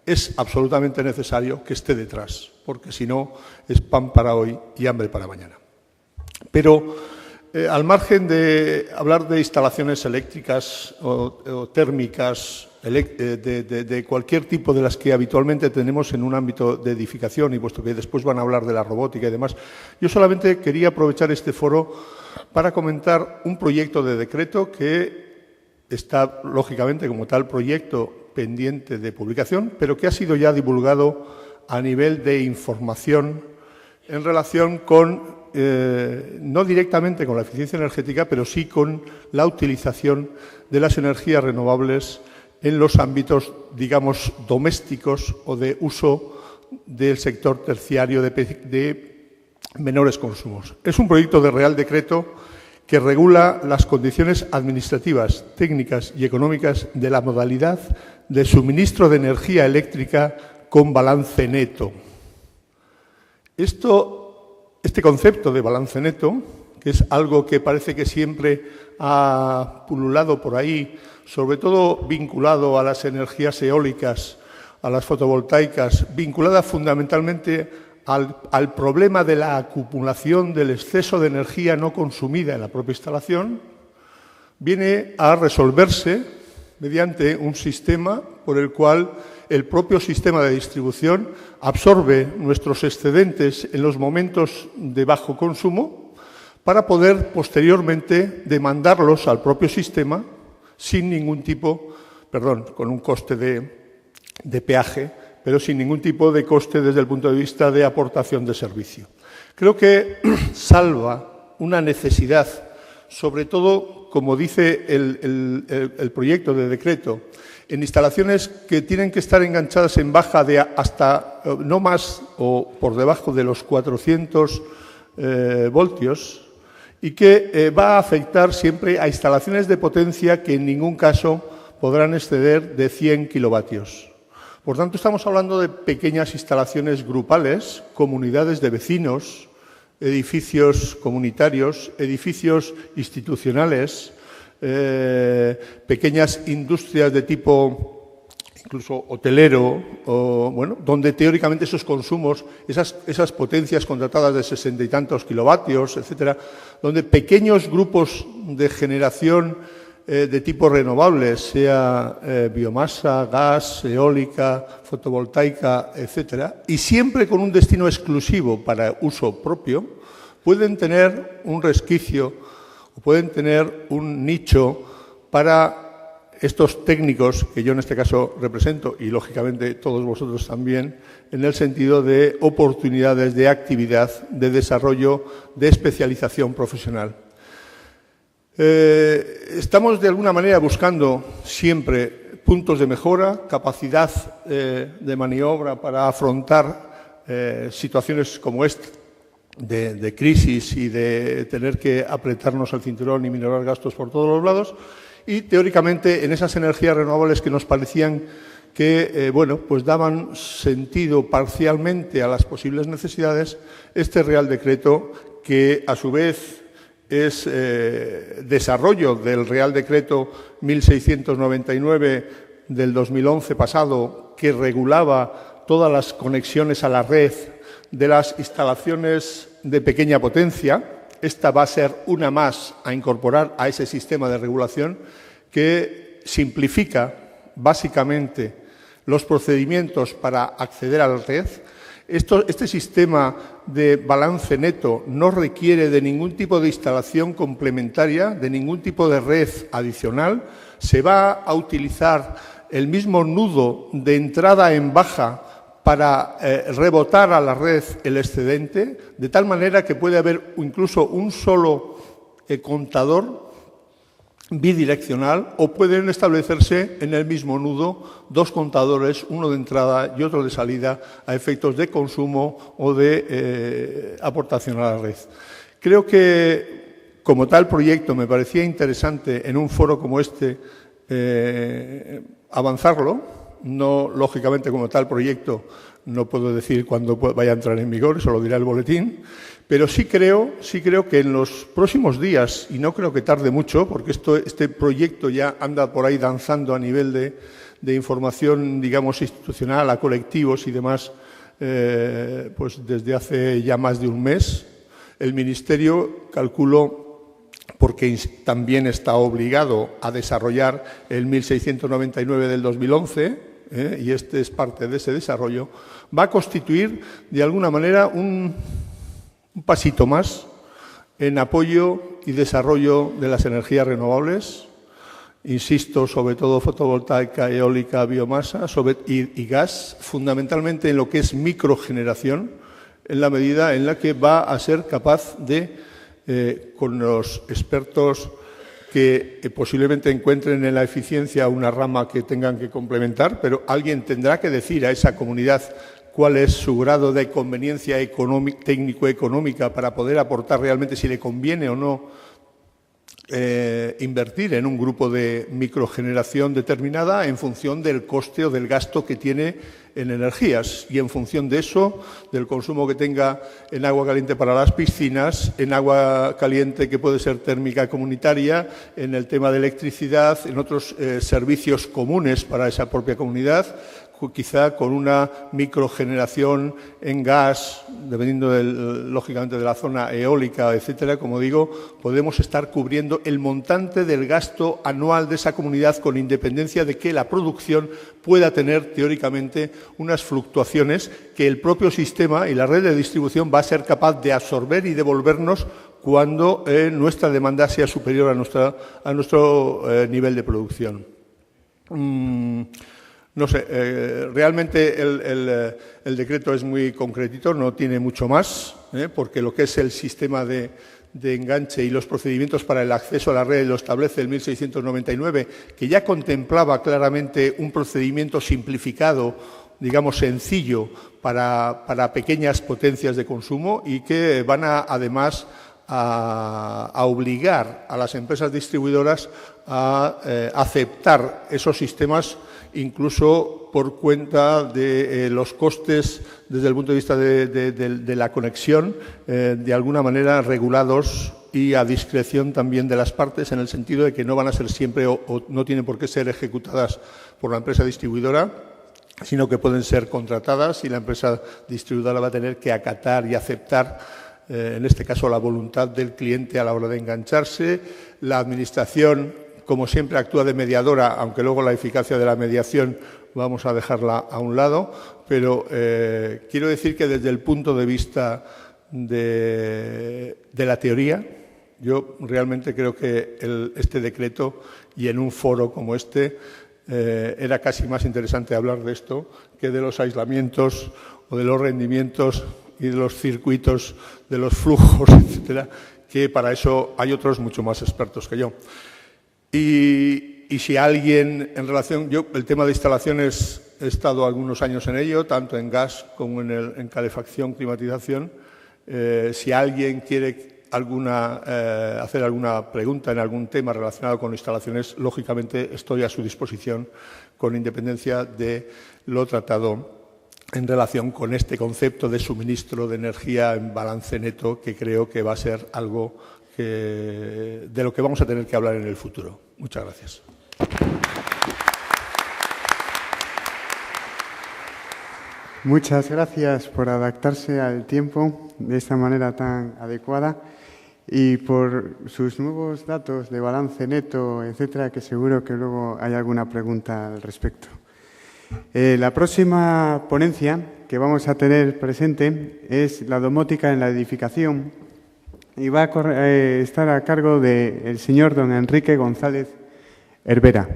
es absolutamente necesario que esté detrás, porque si no es pan para hoy y hambre para mañana. Pero al margen de hablar de instalaciones eléctricas o térmicas, de cualquier tipo de las que habitualmente tenemos en un ámbito de edificación, y puesto que después van a hablar de la robótica y demás, yo solamente quería aprovechar este foro para comentar un proyecto de decreto que está, lógicamente, como tal proyecto pendiente de publicación, pero que ha sido ya divulgado a nivel de información en relación con, no directamente con la eficiencia energética, pero sí con la utilización de las energías renovables en los ámbitos, digamos, domésticos o de uso del sector terciario de menores consumos. Es un proyecto de Real Decreto que regula las condiciones administrativas, técnicas y económicas de la modalidad de suministro de energía eléctrica con balance neto. Este concepto de balance neto, que es algo que parece que siempre ha pululado por ahí, sobre todo vinculado a las energías eólicas, a las fotovoltaicas, vinculada fundamentalmente al problema de la acumulación del exceso de energía no consumida en la propia instalación, viene a resolverse mediante un sistema por el cual el propio sistema de distribución absorbe nuestros excedentes en los momentos de bajo consumo para poder posteriormente demandarlos al propio sistema sin ningún tipo, con un coste de peaje, pero sin ningún tipo de coste desde el punto de vista de aportación de servicio. Creo que salva una necesidad, sobre todo, como dice el proyecto de decreto, en instalaciones que tienen que estar enganchadas en baja de hasta no más o por debajo de los 400 voltios y que va a afectar siempre a instalaciones de potencia que en ningún caso podrán exceder de 100 kilovatios. Por tanto, estamos hablando de pequeñas instalaciones grupales, comunidades de vecinos, edificios comunitarios, edificios institucionales, pequeñas industrias de tipo incluso hotelero, donde teóricamente esos consumos, esas potencias contratadas de 60 y tantos kilovatios, etcétera, donde pequeños grupos de generación de tipo renovable, sea biomasa, gas, eólica, fotovoltaica, etcétera, y siempre con un destino exclusivo para uso propio, pueden tener un resquicio o pueden tener un nicho para estos técnicos que yo en este caso represento y, lógicamente, todos vosotros también, en el sentido de oportunidades de actividad, de desarrollo, de especialización profesional. Estamos, de alguna manera, buscando siempre puntos de mejora, capacidad de maniobra para afrontar situaciones como esta, de crisis y de tener que apretarnos el cinturón y minorar gastos por todos los lados. Y, teóricamente, en esas energías renovables que nos parecían que pues daban sentido parcialmente a las posibles necesidades, este Real Decreto, que a su vez es desarrollo del Real Decreto 1699 del 2011 pasado, que regulaba todas las conexiones a la red de las instalaciones de pequeña potencia. Esta va a ser una más a incorporar a ese sistema de regulación que simplifica básicamente los procedimientos para acceder a la red. Este sistema de balance neto no requiere de ningún tipo de instalación complementaria, de ningún tipo de red adicional. Se va a utilizar el mismo nudo de entrada en baja para rebotar a la red el excedente, de tal manera que puede haber incluso un solo contador bidireccional, o pueden establecerse en el mismo nudo dos contadores, uno de entrada y otro de salida, a efectos de consumo o de aportación a la red. Creo que, como tal proyecto, me parecía interesante en un foro como este avanzarlo. No, lógicamente, como tal proyecto, no puedo decir cuándo vaya a entrar en vigor, eso lo dirá el boletín, pero sí creo que en los próximos días, y no creo que tarde mucho, porque este proyecto ya anda por ahí danzando a nivel de información, digamos, institucional, a colectivos y demás, pues desde hace ya más de un mes. El Ministerio, calculo, porque también está obligado a desarrollar el 1699 del 2011, y este es parte de ese desarrollo, va a constituir, de alguna manera, un pasito más en apoyo y desarrollo de las energías renovables, insisto, sobre todo fotovoltaica, eólica, biomasa y gas, fundamentalmente en lo que es microgeneración, en la medida en la que va a ser capaz de, con los expertos que posiblemente encuentren en la eficiencia una rama que tengan que complementar, pero alguien tendrá que decir a esa comunidad cuál es su grado de conveniencia técnico-económica para poder aportar realmente si le conviene o no invertir en un grupo de microgeneración determinada en función del coste o del gasto que tiene en energías y en función de eso, del consumo que tenga en agua caliente para las piscinas, en agua caliente que puede ser térmica comunitaria, en el tema de electricidad, en otros servicios comunes para esa propia comunidad, quizá con una microgeneración en gas, dependiendo lógicamente de la zona eólica, etcétera, como digo, podemos estar cubriendo el montante del gasto anual de esa comunidad con independencia de que la producción pueda tener teóricamente unas fluctuaciones que el propio sistema y la red de distribución va a ser capaz de absorber y devolvernos cuando nuestra demanda sea superior a nuestro nivel de producción. No sé, realmente el decreto es muy concretito, no tiene mucho más, porque lo que es el sistema de enganche y los procedimientos para el acceso a la red lo establece el 1699, que ya contemplaba claramente un procedimiento simplificado, digamos sencillo, para pequeñas potencias de consumo y que van además a obligar a las empresas distribuidoras a aceptar esos sistemas incluso por cuenta de los costes desde el punto de vista de la conexión, de alguna manera regulados y a discreción también de las partes, en el sentido de que no van a ser siempre o no tienen por qué ser ejecutadas por la empresa distribuidora, sino que pueden ser contratadas y la empresa distribuidora va a tener que acatar y aceptar, en este caso, la voluntad del cliente a la hora de engancharse. La Administración, como siempre, actúa de mediadora, aunque luego la eficacia de la mediación vamos a dejarla a un lado, pero quiero decir que desde el punto de vista de la teoría, yo realmente creo que este decreto, y en un foro como este, era casi más interesante hablar de esto que de los aislamientos o de los rendimientos y de los circuitos, de los flujos, etcétera, que para eso hay otros mucho más expertos que yo. Y si alguien, en relación, yo el tema de instalaciones he estado algunos años en ello, tanto en gas como en calefacción, climatización. Si alguien quiere hacer alguna pregunta en algún tema relacionado con instalaciones, lógicamente estoy a su disposición con independencia de lo tratado en relación con este concepto de suministro de energía en balance neto, que creo que va a ser algo de lo que vamos a tener que hablar en el futuro. Muchas gracias. Muchas gracias por adaptarse al tiempo de esta manera tan adecuada y por sus nuevos datos de balance neto, etcétera, que seguro que luego hay alguna pregunta al respecto. La próxima ponencia que vamos a tener presente es la domótica en la edificación y va a estar a cargo del señor don Enrique González Hervera.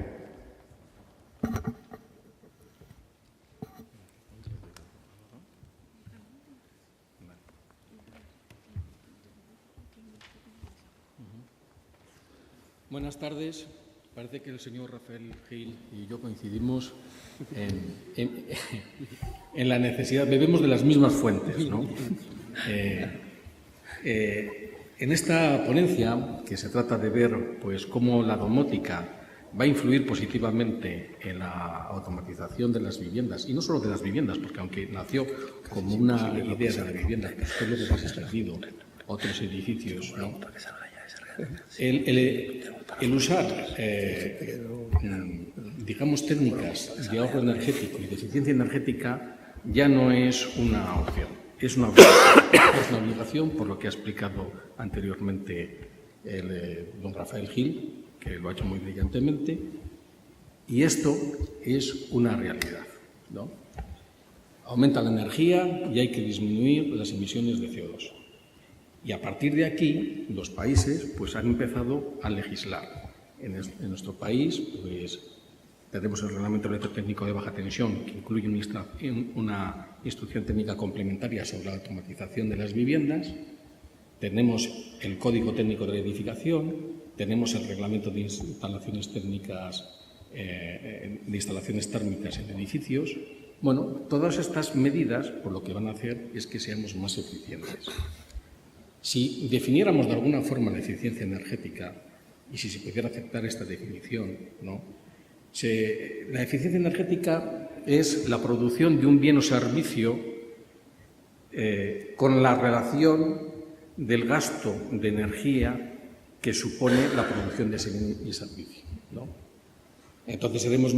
Buenas tardes. Parece que el señor Rafael Gil y yo coincidimos en la necesidad, bebemos de las mismas fuentes, ¿no? En esta ponencia, que se trata de ver pues, cómo la domótica va a influir positivamente en la automatización de las viviendas, y no solo de las viviendas, porque aunque nació como una idea de la vivienda, pues todo lo que se ha extendido a otros edificios, ¿no? El usar, digamos, técnicas de ahorro energético y de eficiencia energética ya no es una opción, es una obligación, por lo que ha explicado anteriormente don Rafael Gil, que lo ha hecho muy brillantemente, y esto es una realidad, ¿no? Aumenta la energía y hay que disminuir las emisiones de CO2. Y a partir de aquí, los países pues, han empezado a legislar. En nuestro país pues, tenemos el Reglamento Electrotécnico de Baja Tensión, que incluye una instrucción técnica complementaria sobre la automatización de las viviendas. Tenemos el Código Técnico de la Edificación, tenemos el Reglamento de Instalaciones Técnicas, de instalaciones térmicas en edificios. Bueno, todas estas medidas, por lo que van a hacer es que seamos más eficientes. Si definiéramos de alguna forma la eficiencia energética, y si se pudiera aceptar esta definición, ¿no? La eficiencia energética es la producción de un bien o servicio con la relación del gasto de energía que supone la producción de ese bien y servicio, ¿no? Entonces seremos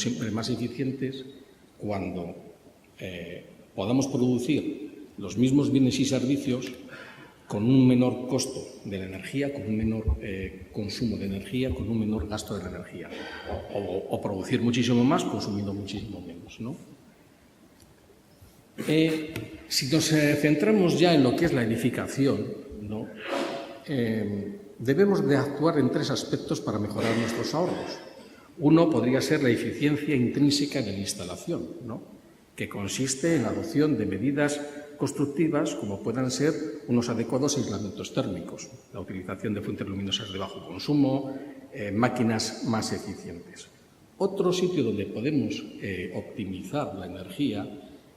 siempre más eficientes cuando podamos producir los mismos bienes y servicios con un menor costo de la energía, con un menor consumo de energía, con un menor gasto de la energía. O producir muchísimo más consumiendo muchísimo menos, ¿no? Si nos centramos ya en lo que es la edificación, ¿no? Debemos de actuar en 3 aspectos para mejorar nuestros ahorros. Uno podría ser la eficiencia intrínseca de la instalación, ¿no? Que consiste en la adopción de medidas constructivas como puedan ser unos adecuados aislamientos térmicos, la utilización de fuentes luminosas de bajo consumo, máquinas más eficientes. Otro sitio donde podemos optimizar la energía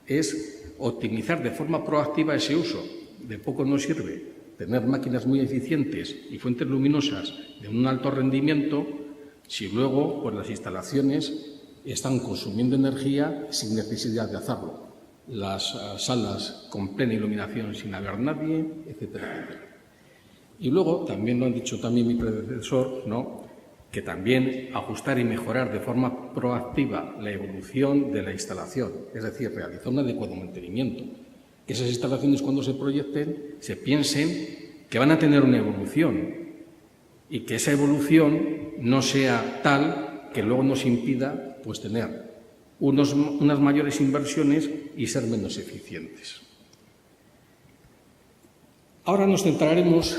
es optimizar de forma proactiva ese uso. De poco nos sirve tener máquinas muy eficientes y fuentes luminosas de un alto rendimiento si luego pues, las instalaciones están consumiendo energía sin necesidad de hacerlo. Las salas con plena iluminación sin haber nadie, etcétera, etcétera. Y luego, también lo han dicho también mi predecesor, ¿no? Que también ajustar y mejorar de forma proactiva la evolución de la instalación, es decir, realizar un adecuado mantenimiento. Que esas instalaciones cuando se proyecten se piensen que van a tener una evolución y que esa evolución no sea tal que luego nos impida pues, tener unas mayores inversiones y ser menos eficientes. Ahora nos centraremos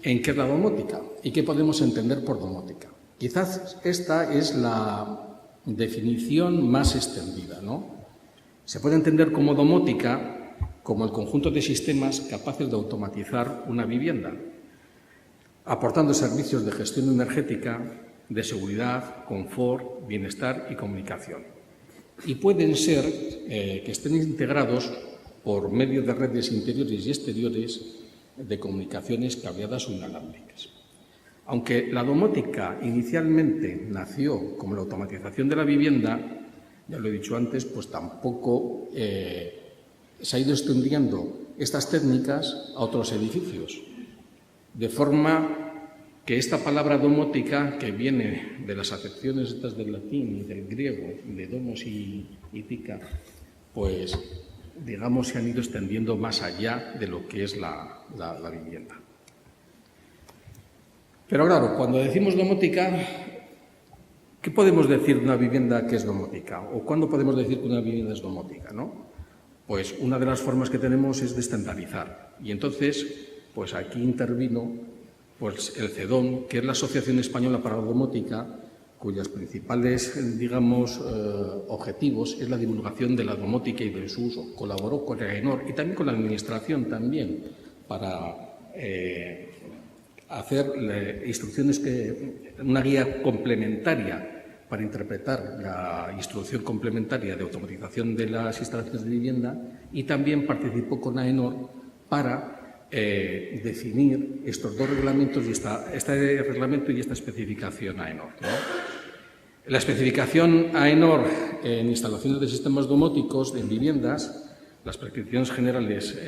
en qué es la domótica y qué podemos entender por domótica. Quizás esta es la definición más extendida, ¿no? Se puede entender como domótica como el conjunto de sistemas capaces de automatizar una vivienda, aportando servicios de gestión energética, de seguridad, confort, bienestar y comunicación. Y pueden ser que estén integrados por medio de redes interiores y exteriores de comunicaciones cableadas o inalámbricas. Aunque la domótica inicialmente nació como la automatización de la vivienda, ya lo he dicho antes, pues tampoco se ha ido extendiendo estas técnicas a otros edificios, de forma que esta palabra domótica, que viene de las acepciones estas del latín y del griego, de domos y tica, pues digamos se han ido extendiendo más allá de lo que es la vivienda. Pero claro, cuando decimos domótica, ¿qué podemos decir de una vivienda que es domótica? ¿O cuándo podemos decir que una vivienda es domótica, no? Pues una de las formas que tenemos es de estandarizar. Y entonces, pues aquí intervino pues el CEDOM, que es la Asociación Española para la Domótica, cuyos principales, digamos, objetivos es la divulgación de la domótica y de su uso. Colaboró con AENOR y también con la Administración también para hacer instrucciones una guía complementaria para interpretar la instrucción complementaria de automatización de las instalaciones de vivienda y también participó con AENOR para definir estos dos reglamentos y este reglamento y esta especificación AENOR, ¿no? La especificación AENOR en instalaciones de sistemas domóticos en viviendas, las prescripciones generales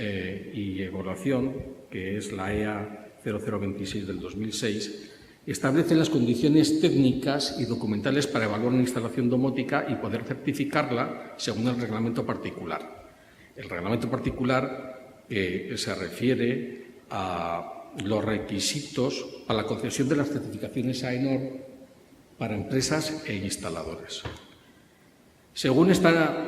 y evaluación, que es la EA 0026 del 2006, establece las condiciones técnicas y documentales para evaluar una instalación domótica y poder certificarla según el reglamento particular. El reglamento particular se refiere a los requisitos para la concesión de las certificaciones AENOR para empresas e instaladores. Según esta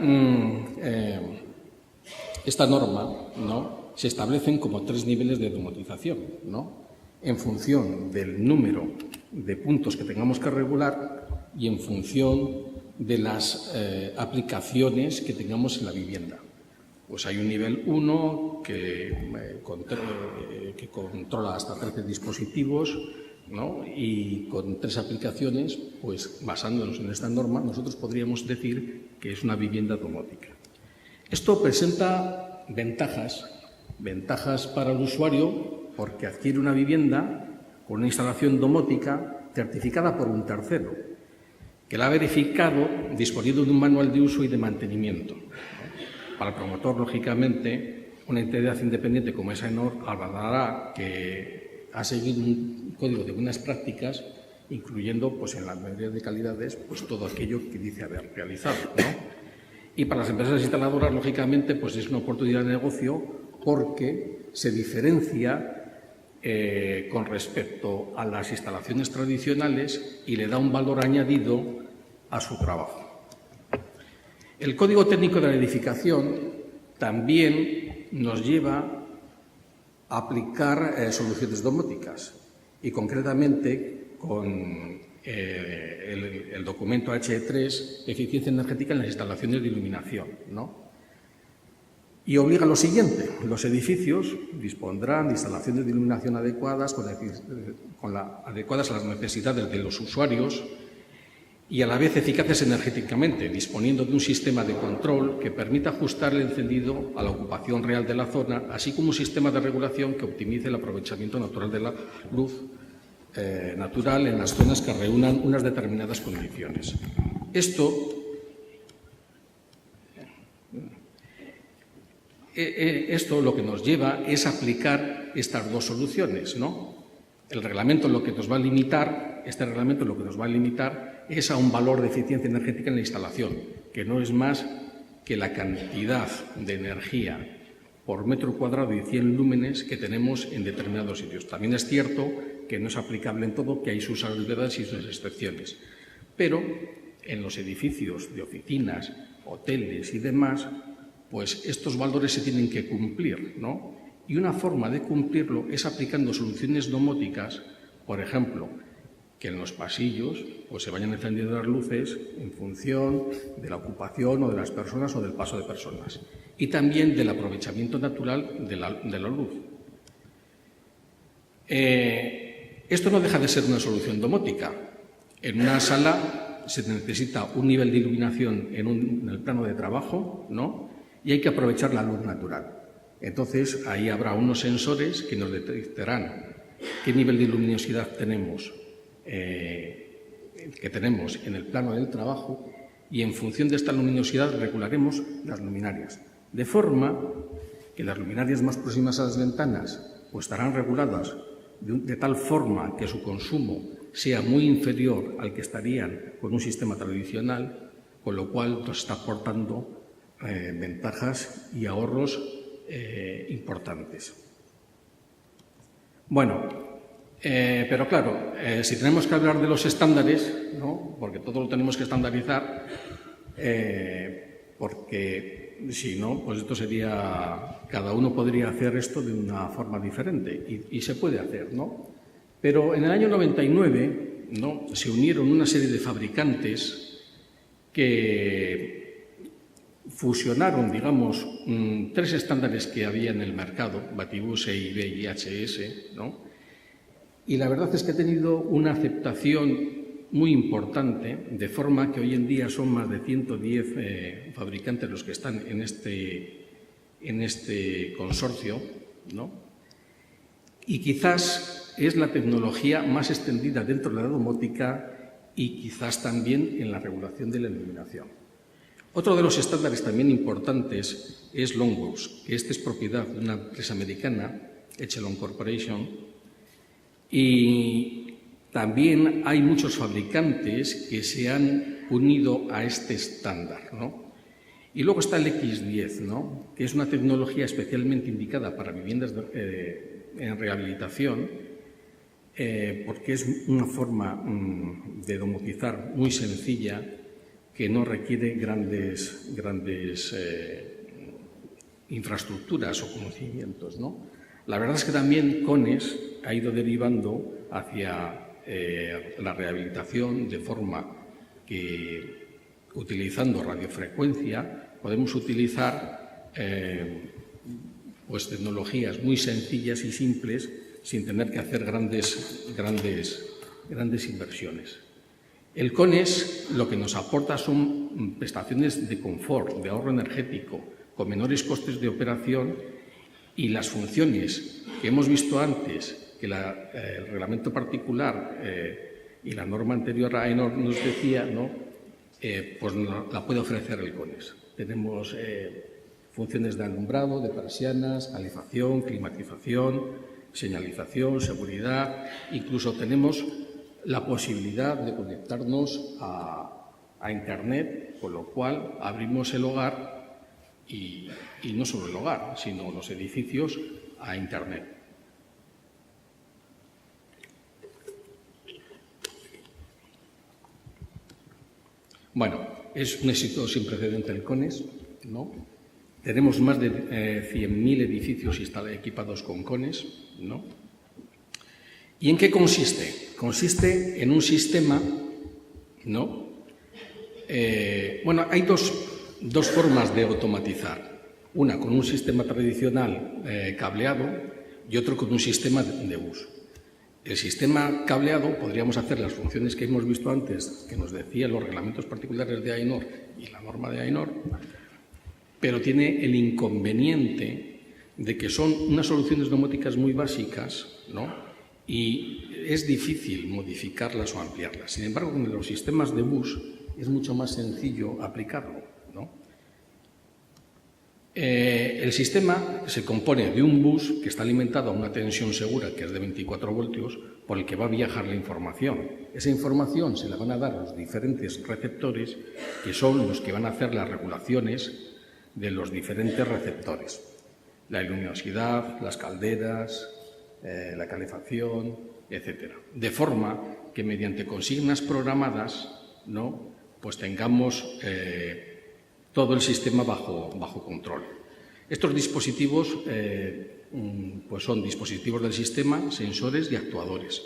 norma, ¿no?, se establecen como 3 niveles de domotización, ¿no?, en función del número de puntos que tengamos que regular y en función de las aplicaciones que tengamos en la vivienda. Pues hay un nivel 1 que controla hasta 13 dispositivos, ¿no?, y con 3 aplicaciones, pues basándonos en esta norma, nosotros podríamos decir que es una vivienda domótica. Esto presenta ventajas para el usuario porque adquiere una vivienda con una instalación domótica certificada por un tercero, que la ha verificado disponiendo de un manual de uso y de mantenimiento. Para el promotor, lógicamente, una entidad independiente como es AENOR avala que ha seguido un código de buenas prácticas, incluyendo pues, en la mayoría de calidades pues, todo aquello que dice haber realizado, ¿no? Y para las empresas instaladoras, lógicamente, pues, es una oportunidad de negocio porque se diferencia con respecto a las instalaciones tradicionales y le da un valor añadido a su trabajo. El Código Técnico de la Edificación también nos lleva a aplicar soluciones domóticas y, concretamente, con el documento HE3, Eficiencia Energética en las instalaciones de iluminación, ¿no? Y obliga lo siguiente: los edificios dispondrán de instalaciones de iluminación adecuadas, adecuadas a las necesidades de los usuarios y a la vez eficaces energéticamente, disponiendo de un sistema de control que permita ajustar el encendido a la ocupación real de la zona, así como un sistema de regulación que optimice el aprovechamiento natural de la luz natural en las zonas que reúnan unas determinadas condiciones. Esto lo que nos lleva es aplicar estas dos soluciones, ¿no? El reglamento lo que nos va a limitar, es a un valor de eficiencia energética en la instalación, que no es más que la cantidad de energía por metro cuadrado y 100 lúmenes que tenemos en determinados sitios. También es cierto que no es aplicable en todo, que hay sus salvedades y sus excepciones. Pero en los edificios de oficinas, hoteles y demás, pues estos valores se tienen que cumplir, ¿no? Y una forma de cumplirlo es aplicando soluciones domóticas, por ejemplo, que en los pasillos pues, se vayan encendiendo las luces en función de la ocupación o de las personas o del paso de personas, y también del aprovechamiento natural de la luz. Esto no deja de ser una solución domótica. En una sala se necesita un nivel de iluminación en el plano de trabajo, ¿no? Y hay que aprovechar la luz natural. Entonces, ahí habrá unos sensores que nos detectarán qué nivel de luminosidad tenemos, en el plano del trabajo, y en función de esta luminosidad regularemos las luminarias. De forma que las luminarias más próximas a las ventanas pues, estarán reguladas de tal forma que su consumo sea muy inferior al que estarían con un sistema tradicional, con lo cual nos está aportando ventajas y ahorros importantes. Bueno, pero claro, si tenemos que hablar de los estándares, ¿no? Porque todo lo tenemos que estandarizar, porque si no, pues esto sería, cada uno podría hacer esto de una forma diferente y se puede hacer, ¿no? Pero en el año 99, ¿no? Se unieron una serie de fabricantes que fusionaron, digamos, tres estándares que había en el mercado, Batibus, EIB y HS, ¿no? Y la verdad es que ha tenido una aceptación muy importante, de forma que hoy en día son más de 110 fabricantes los que están en este consorcio, ¿no? Y quizás es la tecnología más extendida dentro de la domótica y quizás también en la regulación de la iluminación. Otro de los estándares también importantes es Longworks, que este es propiedad de una empresa americana, Echelon Corporation, y también hay muchos fabricantes que se han unido a este estándar, ¿no? Y luego está el X10, ¿no? Que es una tecnología especialmente indicada para viviendas en rehabilitación, porque es una forma de domotizar muy sencilla, que no requiere grandes infraestructuras o conocimientos, ¿no? La verdad es que también CONES ha ido derivando hacia la rehabilitación, de forma que, utilizando radiofrecuencia, podemos utilizar pues, tecnologías muy sencillas y simples sin tener que hacer grandes inversiones. El CONES lo que nos aporta son prestaciones de confort, de ahorro energético, con menores costes de operación y las funciones que hemos visto antes, que el reglamento particular y la norma anterior a AENOR nos decía, ¿no? Pues la puede ofrecer el CONES. Tenemos funciones de alumbrado, de persianas, calefacción, climatización, señalización, seguridad. Incluso tenemos la posibilidad de conectarnos a Internet, con lo cual abrimos el hogar y no solo el hogar, sino los edificios a Internet. Bueno, es un éxito sin precedente el CONES, ¿no? Tenemos más de 100.000 edificios equipados con CONES, ¿no? ¿Y en qué consiste? Consiste en un sistema, ¿no? Bueno, hay dos formas de automatizar. Una con un sistema tradicional cableado y otro con un sistema de bus. El sistema cableado podríamos hacer las funciones que hemos visto antes, que nos decían los reglamentos particulares de AENOR y la norma de AENOR, pero tiene el inconveniente de que son unas soluciones domóticas muy básicas, ¿no? Y es difícil modificarlas o ampliarlas. Sin embargo, con los sistemas de bus es mucho más sencillo aplicarlo, ¿no? El sistema se compone de un bus que está alimentado a una tensión segura, que es de 24 voltios, por el que va a viajar la información. Esa información se la van a dar los diferentes receptores, que son los que van a hacer las regulaciones de los diferentes receptores. La luminosidad, las calderas, la calefacción, etc. De forma que mediante consignas programadas, ¿no? Pues tengamos todo el sistema bajo control. Estos dispositivos pues son dispositivos del sistema, sensores y actuadores.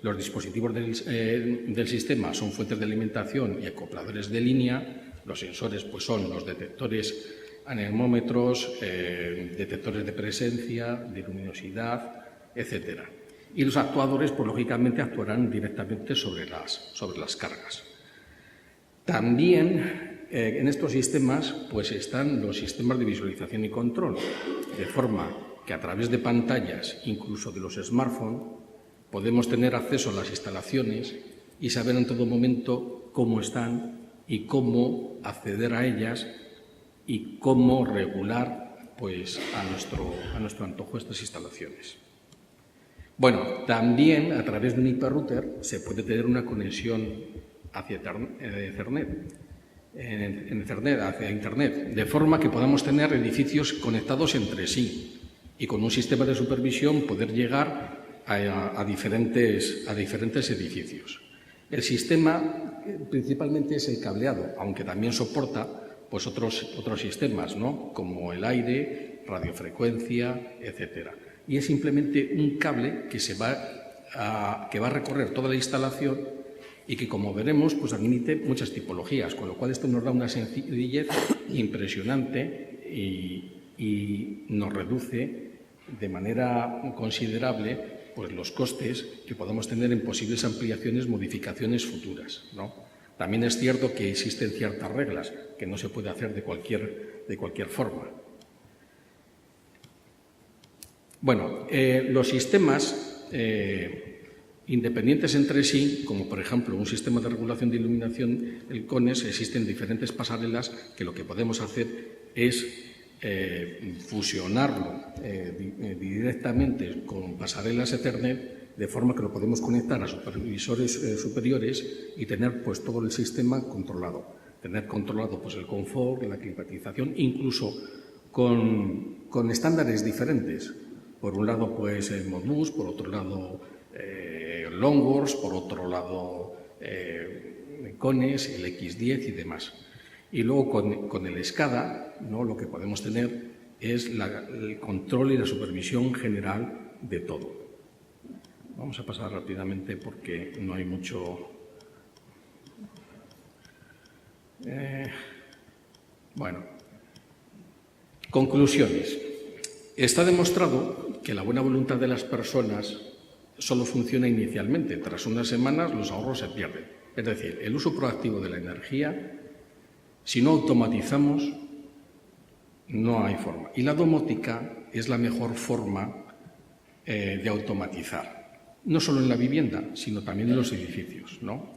Los dispositivos del sistema son fuentes de alimentación y acopladores de línea. Los sensores pues son los detectores anemómetros, detectores de presencia, de luminosidad, etc. Y los actuadores, pues lógicamente, actuarán directamente sobre las cargas. También en estos sistemas pues están los sistemas de visualización y control, de forma que a través de pantallas, incluso de los smartphones, podemos tener acceso a las instalaciones y saber en todo momento cómo están y cómo acceder a ellas y cómo regular pues, a nuestro antojo estas instalaciones. Bueno, también a través de un hiperrouter se puede tener una conexión hacia Ethernet, hacia Internet, de forma que podamos tener edificios conectados entre sí y con un sistema de supervisión poder llegar a diferentes edificios. El sistema principalmente es el cableado, aunque también soporta pues, otros sistemas, ¿no? Como el aire, radiofrecuencia, etc. Y es simplemente un cable que va a recorrer toda la instalación y que, como veremos, pues admite muchas tipologías, con lo cual esto nos da una sencillez impresionante y nos reduce de manera considerable pues, los costes que podamos tener en posibles ampliaciones, modificaciones futuras, ¿no? También es cierto que existen ciertas reglas que no se puede hacer de cualquier forma. Bueno, los sistemas independientes entre sí, como por ejemplo un sistema de regulación de iluminación, el CONES, existen diferentes pasarelas que lo que podemos hacer es fusionarlo directamente con pasarelas Ethernet, de forma que lo podemos conectar a supervisores superiores y tener pues todo el sistema controlado. Tener controlado pues el confort, la climatización, incluso con estándares diferentes. Por un lado pues Modbus, por otro lado Longworks, por otro lado CONES, el X10 y demás. Y luego con el SCADA, ¿no? Lo que podemos tener es el control y la supervisión general de todo. Vamos a pasar rápidamente porque no hay mucho. Bueno, conclusiones. Está demostrado que la buena voluntad de las personas solo funciona inicialmente. Tras unas semanas los ahorros se pierden. Es decir, el uso proactivo de la energía, si no automatizamos, No hay forma. Y la domótica es la mejor forma de automatizar, no solo en la vivienda, sino también en los edificios, ¿no?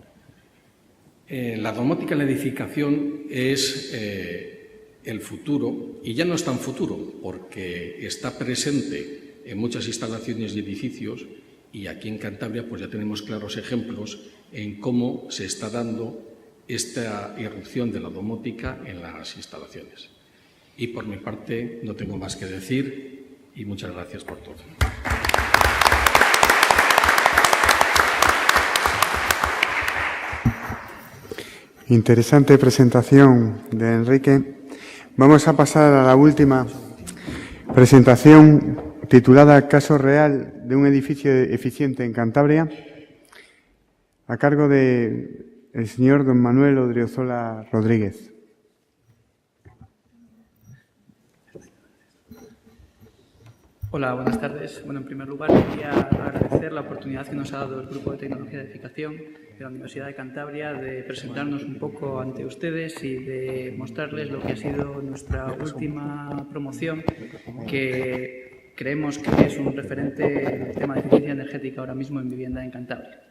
La domótica en la edificación es el futuro, y ya no es tan futuro, porque está presente en muchas instalaciones y edificios, y aquí en Cantabria pues ya tenemos claros ejemplos en cómo se está dando esta irrupción de la domótica en las instalaciones. Y por mi parte no tengo más que decir y muchas gracias por todo. Interesante presentación de Enrique. Vamos a pasar a la última presentación titulada Caso real de un edificio eficiente en Cantabria, a cargo del señor don Manuel Odriozola Rodríguez. Hola, buenas tardes. Bueno, en primer lugar, quería agradecer la oportunidad que nos ha dado el Grupo de Tecnología de Edificación de la Universidad de Cantabria de presentarnos un poco ante ustedes y de mostrarles lo que ha sido nuestra última promoción, que creemos que es un referente en el tema de eficiencia energética ahora mismo en vivienda en Cantabria.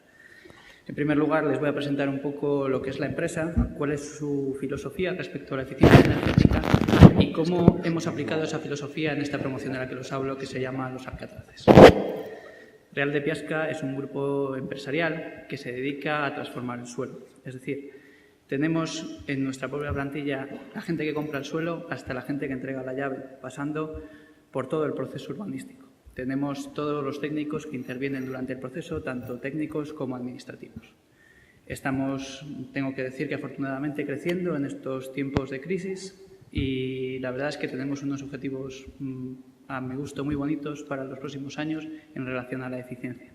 En primer lugar, les voy a presentar un poco lo que es la empresa, cuál es su filosofía respecto a la eficiencia energética y cómo hemos aplicado esa filosofía en esta promoción de la que les hablo, que se llama Los Alcatraces. Real de Piasca es un grupo empresarial que se dedica a transformar el suelo. Es decir, tenemos en nuestra propia plantilla la gente que compra el suelo hasta la gente que entrega la llave, pasando por todo el proceso urbanístico. Tenemos todos los técnicos que intervienen durante el proceso, tanto técnicos como administrativos. Estamos, tengo que decir que afortunadamente, creciendo en estos tiempos de crisis y la verdad es que tenemos unos objetivos, a mi gusto, muy bonitos para los próximos años en relación a la eficiencia.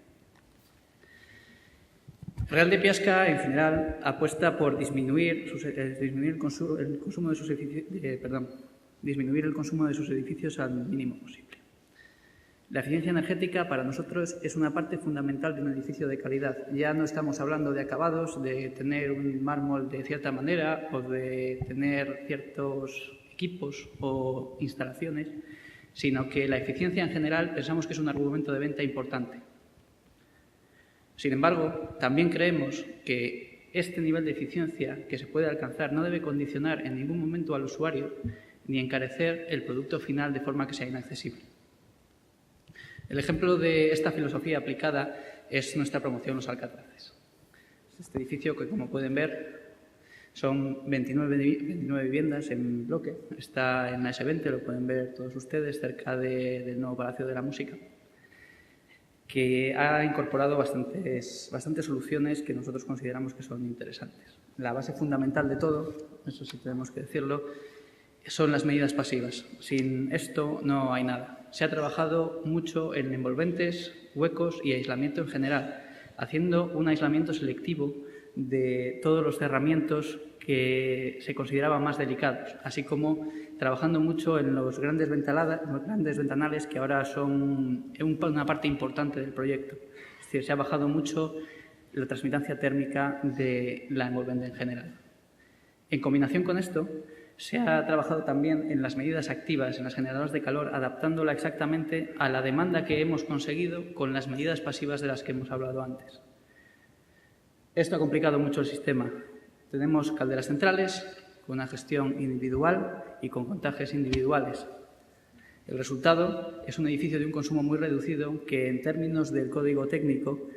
Real de Piasca, en general, apuesta por disminuir el consumo de sus edificios al mínimo posible. La eficiencia energética para nosotros es una parte fundamental de un edificio de calidad. Ya no estamos hablando de acabados, de tener un mármol de cierta manera o de tener ciertos equipos o instalaciones, sino que la eficiencia en general pensamos que es un argumento de venta importante. Sin embargo, también creemos que este nivel de eficiencia que se puede alcanzar no debe condicionar en ningún momento al usuario ni encarecer el producto final de forma que sea inaccesible. El ejemplo de esta filosofía aplicada es nuestra promoción Los Alcatraces. Este edificio que, como pueden ver, son 29 viviendas en bloque. Está en la S20, lo pueden ver todos ustedes, cerca del nuevo Palacio de la Música, que ha incorporado bastantes soluciones que nosotros consideramos que son interesantes. La base fundamental de todo, eso sí tenemos que decirlo, son las medidas pasivas. Sin esto no hay nada. Se ha trabajado mucho en envolventes, huecos y aislamiento en general, haciendo un aislamiento selectivo de todos los cerramientos que se consideraban más delicados, así como trabajando mucho en los grandes ventanales que ahora son una parte importante del proyecto. Es decir, se ha bajado mucho la transmitancia térmica de la envolvente en general. En combinación con esto, se ha trabajado también en las medidas activas, en las generadoras de calor, adaptándola exactamente a la demanda que hemos conseguido con las medidas pasivas de las que hemos hablado antes. Esto ha complicado mucho el sistema. Tenemos calderas centrales con una gestión individual y con contajes individuales. El resultado es un edificio de un consumo muy reducido que, en términos del código técnico,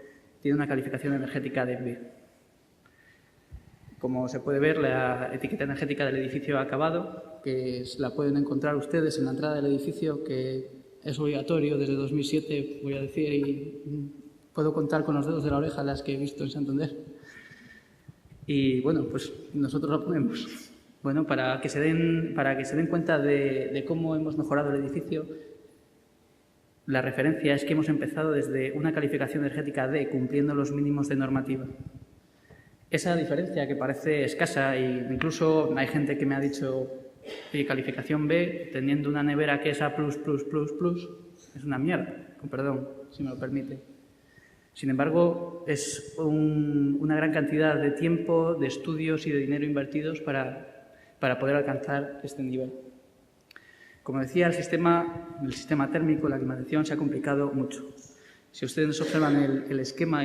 tiene una calificación energética de B. Como se puede ver, la etiqueta energética del edificio acabado, que la pueden encontrar ustedes en la entrada del edificio, que es obligatorio desde 2007, voy a decir, y puedo contar con los dedos de la oreja las que he visto en Santander. Y bueno, pues nosotros la ponemos. Bueno, para que se den cuenta de cómo hemos mejorado el edificio, la referencia es que hemos empezado desde una calificación energética D, cumpliendo los mínimos de normativa. Esa diferencia, que parece escasa, e incluso hay gente que me ha dicho calificación B, teniendo una nevera que es A++++, es una mierda, con perdón, si me lo permite. Sin embargo, es una gran cantidad de tiempo, de estudios y de dinero invertidos para poder alcanzar este nivel. Como decía, el sistema térmico, la climatización, se ha complicado mucho. Si ustedes observan el esquema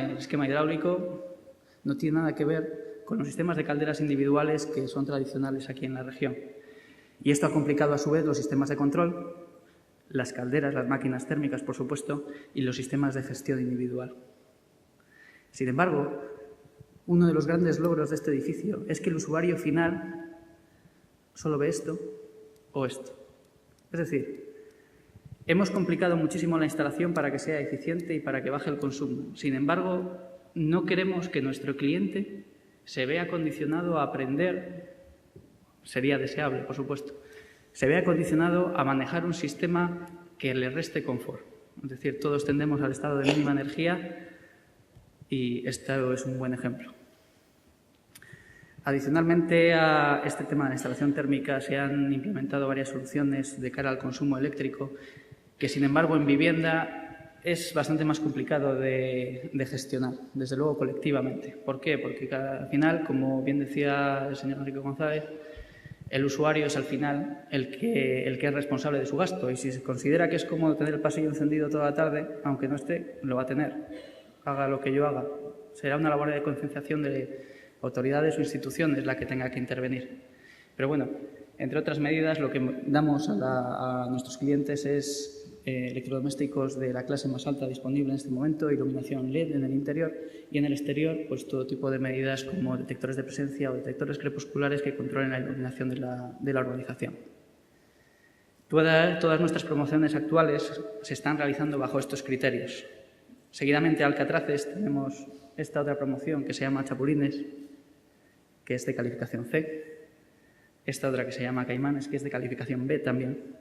hidráulico, no tiene nada que ver con los sistemas de calderas individuales que son tradicionales aquí en la región. Y esto ha complicado a su vez los sistemas de control, las calderas, las máquinas térmicas, por supuesto, y los sistemas de gestión individual. Sin embargo, uno de los grandes logros de este edificio es que el usuario final solo ve esto o esto. Es decir, hemos complicado muchísimo la instalación para que sea eficiente y para que baje el consumo. Sin embargo, no queremos que nuestro cliente se vea condicionado a aprender, sería deseable, por supuesto, se vea condicionado a manejar un sistema que le reste confort. Es decir, todos tendemos al estado de mínima energía y esto es un buen ejemplo. Adicionalmente a este tema de la instalación térmica se han implementado varias soluciones de cara al consumo eléctrico que, sin embargo, en vivienda es bastante más complicado de gestionar, desde luego colectivamente. ¿Por qué? Porque al final, como bien decía el señor Enrique González, el usuario es al final el que es responsable de su gasto y si se considera que es cómodo tener el pasillo encendido toda la tarde, aunque no esté, lo va a tener. Haga lo que yo haga. Será una labor de concienciación de autoridades o instituciones la que tenga que intervenir. Pero bueno, entre otras medidas, lo que damos a nuestros clientes es electrodomésticos de la clase más alta disponible en este momento, iluminación LED en el interior y en el exterior, pues todo tipo de medidas como detectores de presencia o detectores crepusculares que controlen la iluminación de la urbanización. Todas nuestras promociones actuales se están realizando bajo estos criterios. Seguidamente, a Alcatraces, tenemos esta otra promoción que se llama Chapulines, que es de calificación C, esta otra que se llama Caimanes, que es de calificación B también,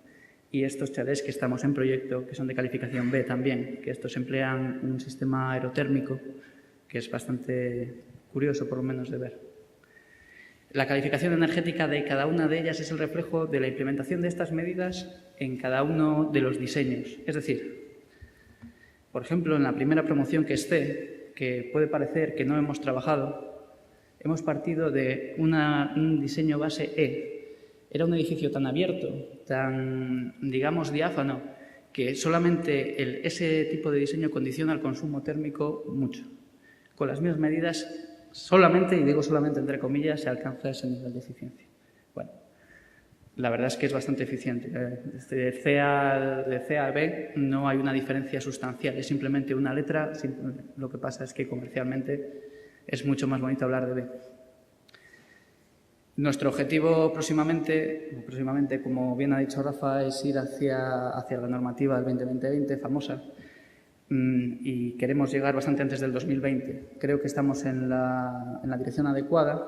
y estos chalés que estamos en proyecto, que son de calificación B también, que estos emplean un sistema aerotérmico, que es bastante curioso, por lo menos, de ver. La calificación energética de cada una de ellas es el reflejo de la implementación de estas medidas en cada uno de los diseños. Es decir, por ejemplo, en la primera promoción que es C, que puede parecer que no hemos trabajado, hemos partido de un diseño base E. Era un edificio tan abierto, tan, digamos, diáfano, que solamente ese tipo de diseño condiciona el consumo térmico mucho. Con las mismas medidas, solamente, y digo solamente entre comillas, se alcanza ese nivel de eficiencia. Bueno, la verdad es que es bastante eficiente. De C a B no hay una diferencia sustancial, es simplemente una letra. Lo que pasa es que comercialmente es mucho más bonito hablar de B. Nuestro objetivo próximamente, como bien ha dicho Rafa, es ir hacia la normativa del 2020 famosa y queremos llegar bastante antes del 2020. Creo que estamos en la dirección adecuada,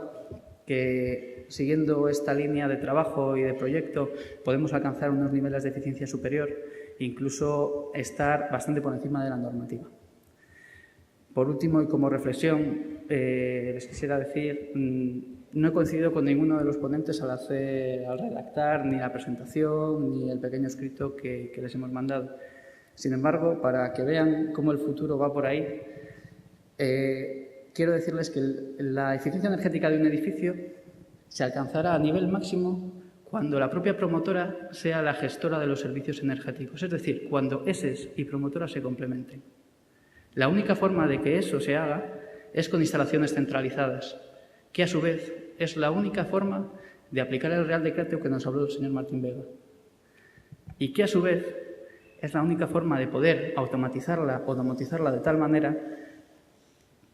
que siguiendo esta línea de trabajo y de proyecto podemos alcanzar unos niveles de eficiencia superior e incluso estar bastante por encima de la normativa. Por último, y como reflexión, les quisiera decir, no he coincidido con ninguno de los ponentes al redactar ni la presentación ni el pequeño escrito que les hemos mandado. Sin embargo, para que vean cómo el futuro va por ahí, quiero decirles que la eficiencia energética de un edificio se alcanzará a nivel máximo cuando la propia promotora sea la gestora de los servicios energéticos, es decir, cuando ESES y promotoras se complementen. La única forma de que eso se haga es con instalaciones centralizadas, que a su vez es la única forma de aplicar el Real Decreto que nos habló el señor Martín Vega y que a su vez es la única forma de poder automatizarla o domotizarla de tal manera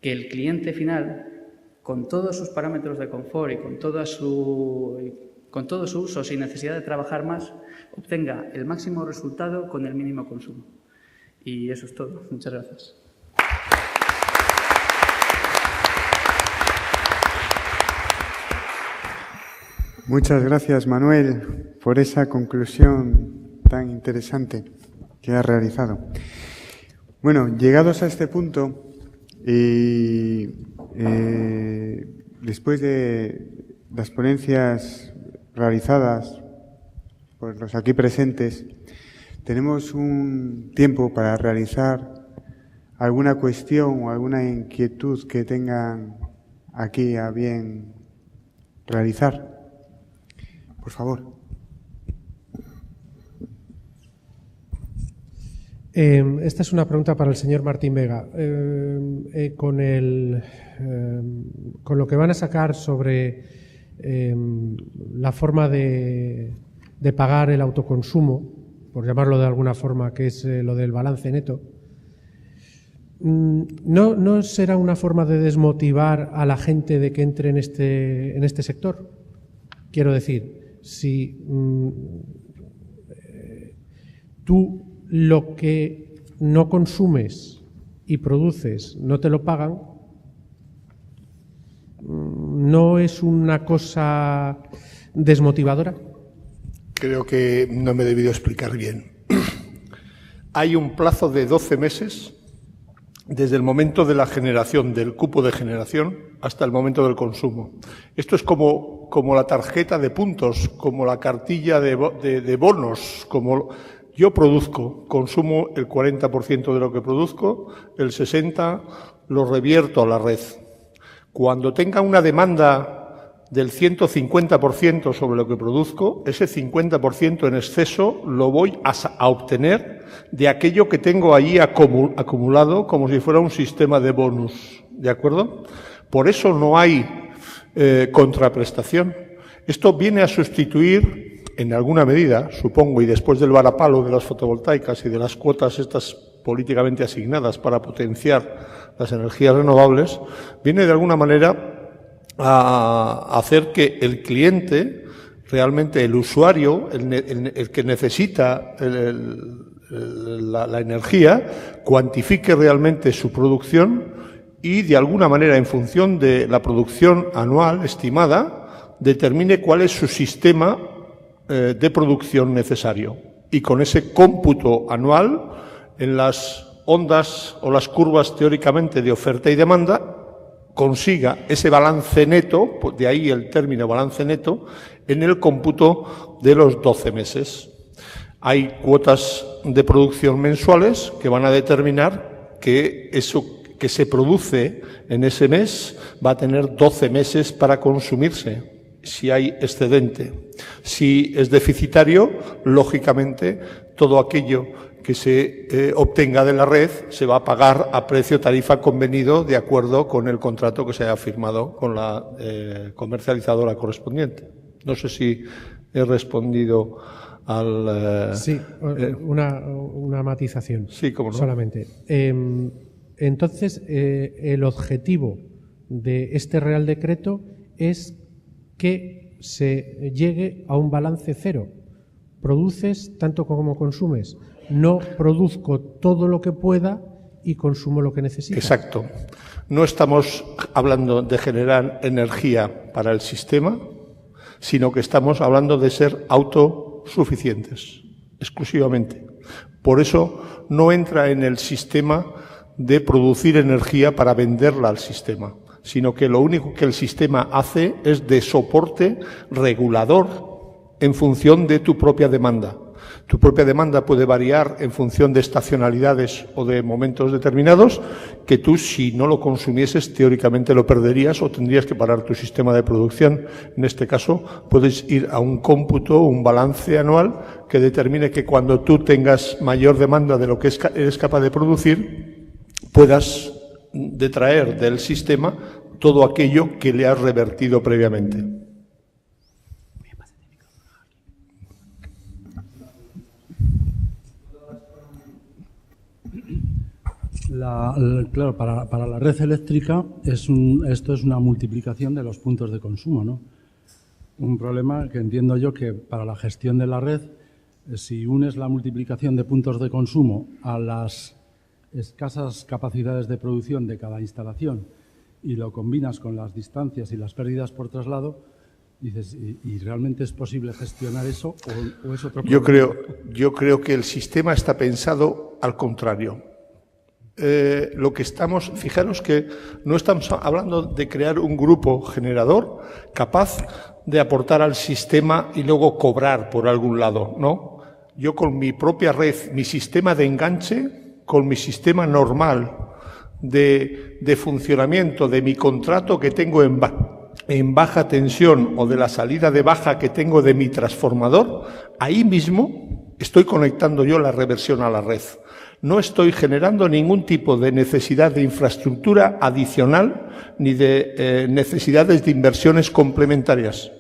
que el cliente final, con todos sus parámetros de confort y con todo su uso sin necesidad de trabajar más, obtenga el máximo resultado con el mínimo consumo. Y eso es todo. Muchas gracias. Muchas gracias, Manuel, por esa conclusión tan interesante que has realizado. Bueno, llegados a este punto, y después de las ponencias realizadas por los aquí presentes, tenemos un tiempo para realizar alguna cuestión o alguna inquietud que tengan aquí a bien realizar. Por favor. Esta es una pregunta para el señor Martín Vega. Con lo que van a sacar sobre la forma de pagar el autoconsumo, por llamarlo de alguna forma, que es lo del balance neto, ¿no será una forma de desmotivar a la gente de que entre en este sector? Quiero decir, si tú lo que no consumes y produces no te lo pagan, ¿no es una cosa desmotivadora? Creo que no me he debido explicar bien. Hay un plazo de 12 meses desde el momento de la generación, del cupo de generación, hasta el momento del consumo. Esto es como la tarjeta de puntos, como la cartilla de bonos, como... Yo produzco, consumo el 40% de lo que produzco, el 60% lo revierto a la red. Cuando tenga una demanda del 150% sobre lo que produzco, ese 50% en exceso lo voy a obtener de aquello que tengo allí acumulado como si fuera un sistema de bonus, ¿de acuerdo? Por eso no hay contraprestación. Esto viene a sustituir, en alguna medida, supongo, y después del varapalo de las fotovoltaicas y de las cuotas estas políticamente asignadas para potenciar las energías renovables, viene de alguna manera a hacer que el cliente, realmente el usuario, el que necesita la energía, cuantifique realmente su producción y, de alguna manera, en función de la producción anual estimada, determine cuál es su sistema de producción necesario. Y con ese cómputo anual, en las ondas o las curvas teóricamente de oferta y demanda, consiga ese balance neto, de ahí el término balance neto, en el cómputo de los 12 meses. Hay cuotas de producción mensuales que van a determinar que eso que se produce en ese mes va a tener 12 meses para consumirse, si hay excedente. Si es deficitario, lógicamente, todo aquello que se obtenga de la red se va a pagar a precio tarifa convenido de acuerdo con el contrato que se haya firmado con la comercializadora correspondiente. No sé si he respondido al... Sí, una matización. Sí, cómo no. Solamente. Entonces, el objetivo de este Real Decreto es que se llegue a un balance cero. Produces tanto como consumes. No produzco todo lo que pueda y consumo lo que necesito. Exacto. No estamos hablando de generar energía para el sistema, sino que estamos hablando de ser autosuficientes, exclusivamente. Por eso no entra en el sistema de producir energía para venderla al sistema, sino que lo único que el sistema hace es de soporte regulador en función de tu propia demanda. Tu propia demanda puede variar en función de estacionalidades o de momentos determinados, que tú, si no lo consumieses, teóricamente lo perderías o tendrías que parar tu sistema de producción. En este caso, puedes ir a un cómputo, un balance anual, que determine que cuando tú tengas mayor demanda de lo que eres capaz de producir, puedas detraer del sistema todo aquello que le has revertido previamente. Claro, para la red eléctrica esto es una multiplicación de los puntos de consumo, ¿no? Un problema que entiendo yo que para la gestión de la red, si unes la multiplicación de puntos de consumo a las escasas capacidades de producción de cada instalación y lo combinas con las distancias y las pérdidas por traslado, dices, ¿y realmente es posible gestionar eso o es otro problema? Yo creo que el sistema está pensado al contrario. Lo que estamos, fijaros que no estamos hablando de crear un grupo generador capaz de aportar al sistema y luego cobrar por algún lado, ¿no? Yo con mi propia red, mi sistema de enganche, con mi sistema normal de funcionamiento de mi contrato que tengo en baja tensión o de la salida de baja que tengo de mi transformador, ahí mismo estoy conectando yo la reversión a la red. No estoy generando ningún tipo de necesidad de infraestructura adicional ni de necesidades de inversiones complementarias.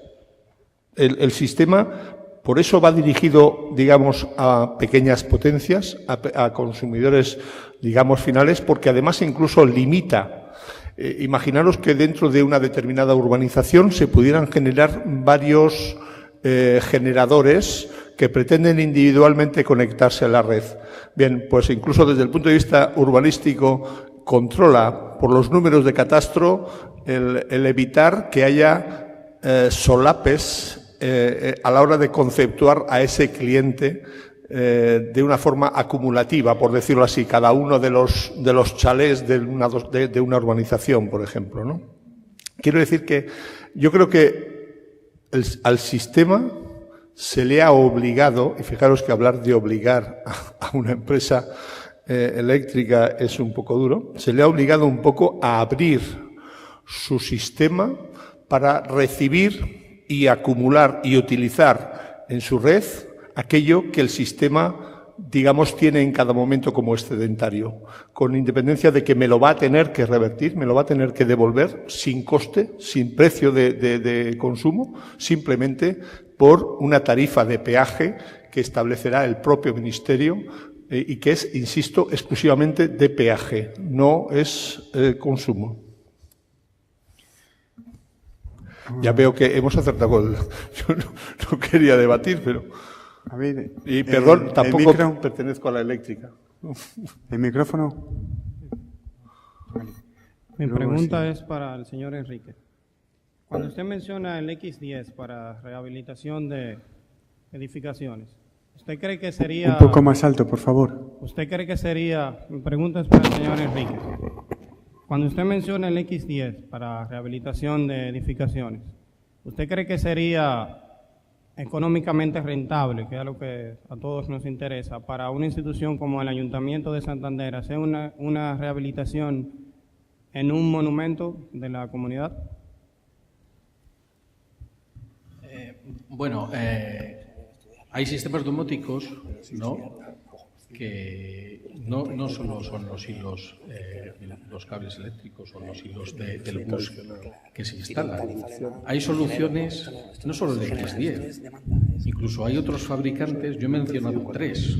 El sistema, por eso va dirigido, digamos, a pequeñas potencias, a consumidores, digamos, finales, porque además incluso limita. Imaginaros que dentro de una determinada urbanización se pudieran generar varios generadores que pretenden individualmente conectarse a la red. Bien, pues incluso desde el punto de vista urbanístico controla por los números de catastro el evitar que haya solapes a la hora de conceptuar a ese cliente de una forma acumulativa, por decirlo así, cada uno de los chalés de una urbanización, por ejemplo, ¿no? Quiero decir que yo creo que al sistema se le ha obligado, y fijaros que hablar de obligar a una empresa eléctrica es un poco duro, se le ha obligado un poco a abrir su sistema para recibir y acumular y utilizar en su red aquello que el sistema, digamos, tiene en cada momento como excedentario, con independencia de que me lo va a tener que revertir, me lo va a tener que devolver sin coste, sin precio de consumo, simplemente por una tarifa de peaje que establecerá el propio Ministerio y que es, insisto, exclusivamente de peaje, no es consumo. Ya veo que hemos acertado. Yo no quería debatir, pero... A ver, y perdón, tampoco pertenezco a la eléctrica. ¿El micrófono? Mi pregunta es para el señor Enrique. Cuando usted menciona el X10 para rehabilitación de edificaciones, ¿usted cree que sería... Un poco más alto, por favor. ¿Usted cree que sería... Mi pregunta es para el señor Enrique. Cuando usted menciona el X10 para rehabilitación de edificaciones, ¿usted cree que sería económicamente rentable, que es algo que a todos nos interesa, para una institución como el Ayuntamiento de Santander hacer una rehabilitación en un monumento de la comunidad? Bueno, hay sistemas domóticos, ¿no?, que no solo son los hilos, los cables eléctricos o los hilos del bus que se instalan. Hay soluciones, no solo el X10, incluso hay otros fabricantes, yo he mencionado 3,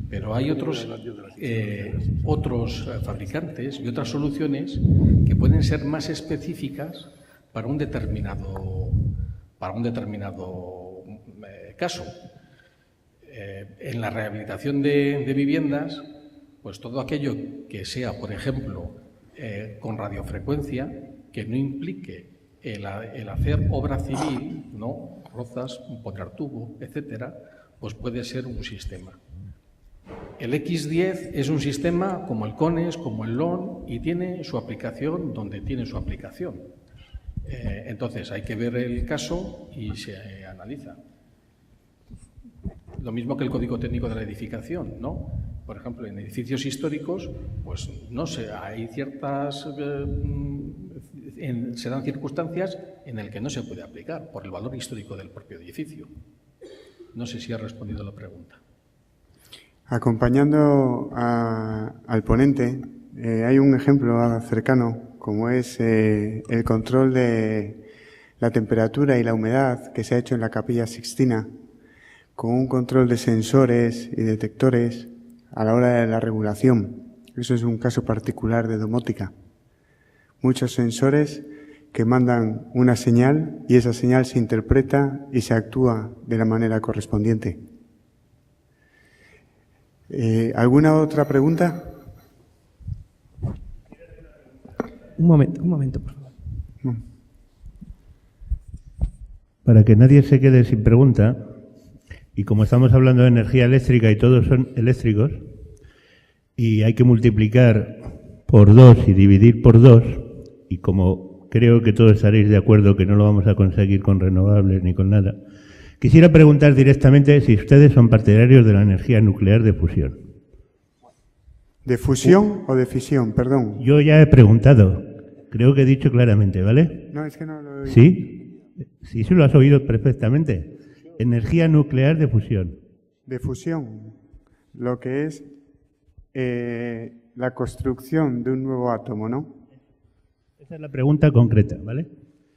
pero hay otros fabricantes y otras soluciones que pueden ser más específicas para un determinado caso. En la rehabilitación de viviendas, pues todo aquello que sea, por ejemplo, con radiofrecuencia, que no implique el hacer obra civil, ¿no?, rozas, poner tubo, etcétera, pues puede ser un sistema. El X10 es un sistema como el CONES, como el LON, y tiene su aplicación donde tiene su aplicación. Entonces hay que ver el caso y se analiza. Lo mismo que el Código Técnico de la Edificación, ¿no? Por ejemplo, en edificios históricos, pues no sé, hay ciertas... se dan circunstancias en las que no se puede aplicar por el valor histórico del propio edificio. No sé si ha respondido la pregunta. Acompañando al ponente, hay un ejemplo cercano, como es el control de la temperatura y la humedad que se ha hecho en la Capilla Sixtina, con un control de sensores y detectores a la hora de la regulación. Eso es un caso particular de domótica. Muchos sensores que mandan una señal y esa señal se interpreta y se actúa de la manera correspondiente. ¿Alguna otra pregunta? Un momento, por favor. Para que nadie se quede sin pregunta, y como estamos hablando de energía eléctrica y todos son eléctricos, y hay que multiplicar por 2 y dividir por 2, y como creo que todos estaréis de acuerdo que no lo vamos a conseguir con renovables ni con nada, quisiera preguntar directamente si ustedes son partidarios de la energía nuclear de fusión. ¿De fusión o de fisión? Perdón. Yo ya he preguntado. Creo que he dicho claramente, ¿vale? No, es que no lo he oído. ¿Sí? Sí, lo has oído perfectamente. Energía nuclear de fusión. de fusión, lo que es la construcción de un nuevo átomo, ¿no? Esa es la pregunta concreta, ¿vale?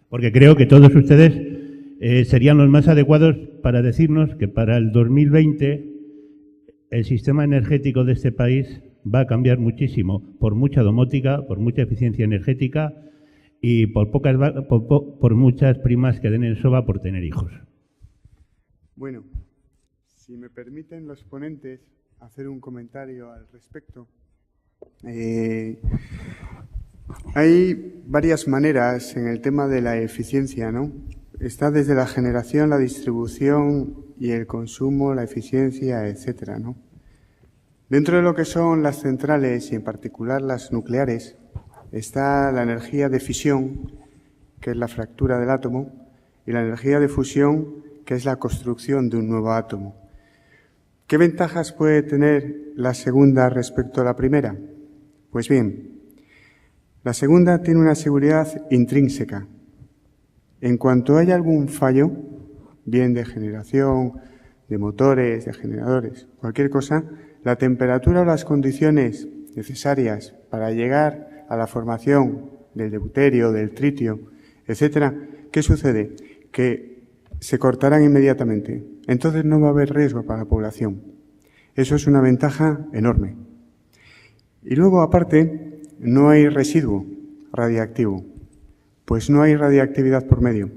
Porque creo que todos ustedes serían los más adecuados para decirnos que para el 2020 el sistema energético de este país va a cambiar muchísimo, por mucha domótica, por mucha eficiencia energética y por muchas primas que den en SOVA por tener hijos. Bueno, si me permiten los ponentes hacer un comentario al respecto. Hay varias maneras en el tema de la eficiencia, ¿no? Está desde la generación, la distribución y el consumo, la eficiencia, etcétera, ¿no? Dentro de lo que son las centrales y en particular las nucleares, está la energía de fisión, que es la fractura del átomo, y la energía de fusión, que es la construcción de un nuevo átomo. ¿Qué ventajas puede tener la segunda respecto a la primera? Pues bien, la segunda tiene una seguridad intrínseca. En cuanto haya algún fallo, bien de generación, de motores, de generadores, cualquier cosa, la temperatura o las condiciones necesarias para llegar a la formación del deuterio, del tritio, etcétera, ¿qué sucede? Que se cortarán inmediatamente. Entonces no va a haber riesgo para la población. Eso es una ventaja enorme. Y luego, aparte, no hay residuo radiactivo, pues no hay radiactividad por medio.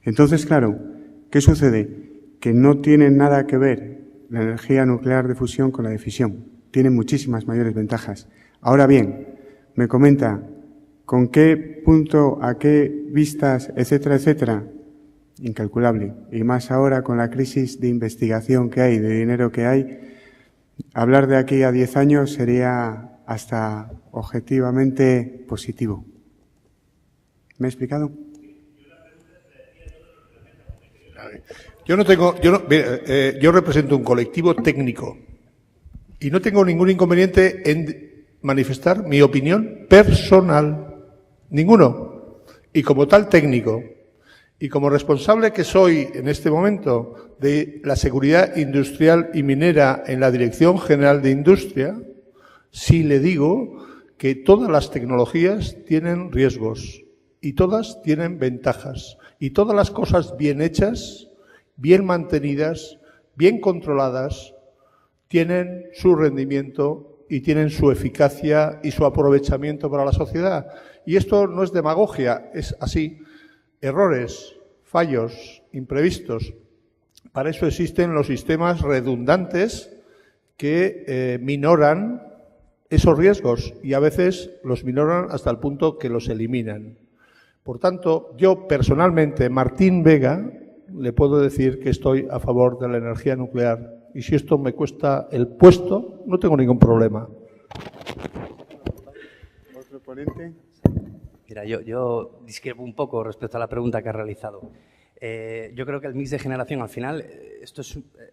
Entonces, claro, ¿qué sucede? Que no tiene nada que ver la energía nuclear de fusión con la de fisión. Tiene muchísimas mayores ventajas. Ahora bien, me comenta con qué punto, a qué vistas, etcétera, etcétera. Incalculable. Y más ahora con la crisis de investigación que hay, de dinero que hay, hablar de aquí a 10 años sería hasta objetivamente positivo. ¿Me he explicado? Yo represento un colectivo técnico y no tengo ningún inconveniente en manifestar mi opinión personal. Ninguno. Y como tal técnico, y como responsable que soy en este momento de la seguridad industrial y minera en la Dirección General de Industria, sí le digo que todas las tecnologías tienen riesgos y todas tienen ventajas. Y todas las cosas bien hechas, bien mantenidas, bien controladas, tienen su rendimiento y tienen su eficacia y su aprovechamiento para la sociedad. Y esto no es demagogia, es así. Errores, fallos, imprevistos. Para eso existen los sistemas redundantes que minoran esos riesgos y a veces los minoran hasta el punto que los eliminan. Por tanto, yo personalmente, Martín Vega, le puedo decir que estoy a favor de la energía nuclear. Y si esto me cuesta el puesto, no tengo ningún problema. ¿Otro ponente? Mira, yo discrepo un poco respecto a la pregunta que ha realizado. Yo creo que el mix de generación, al final,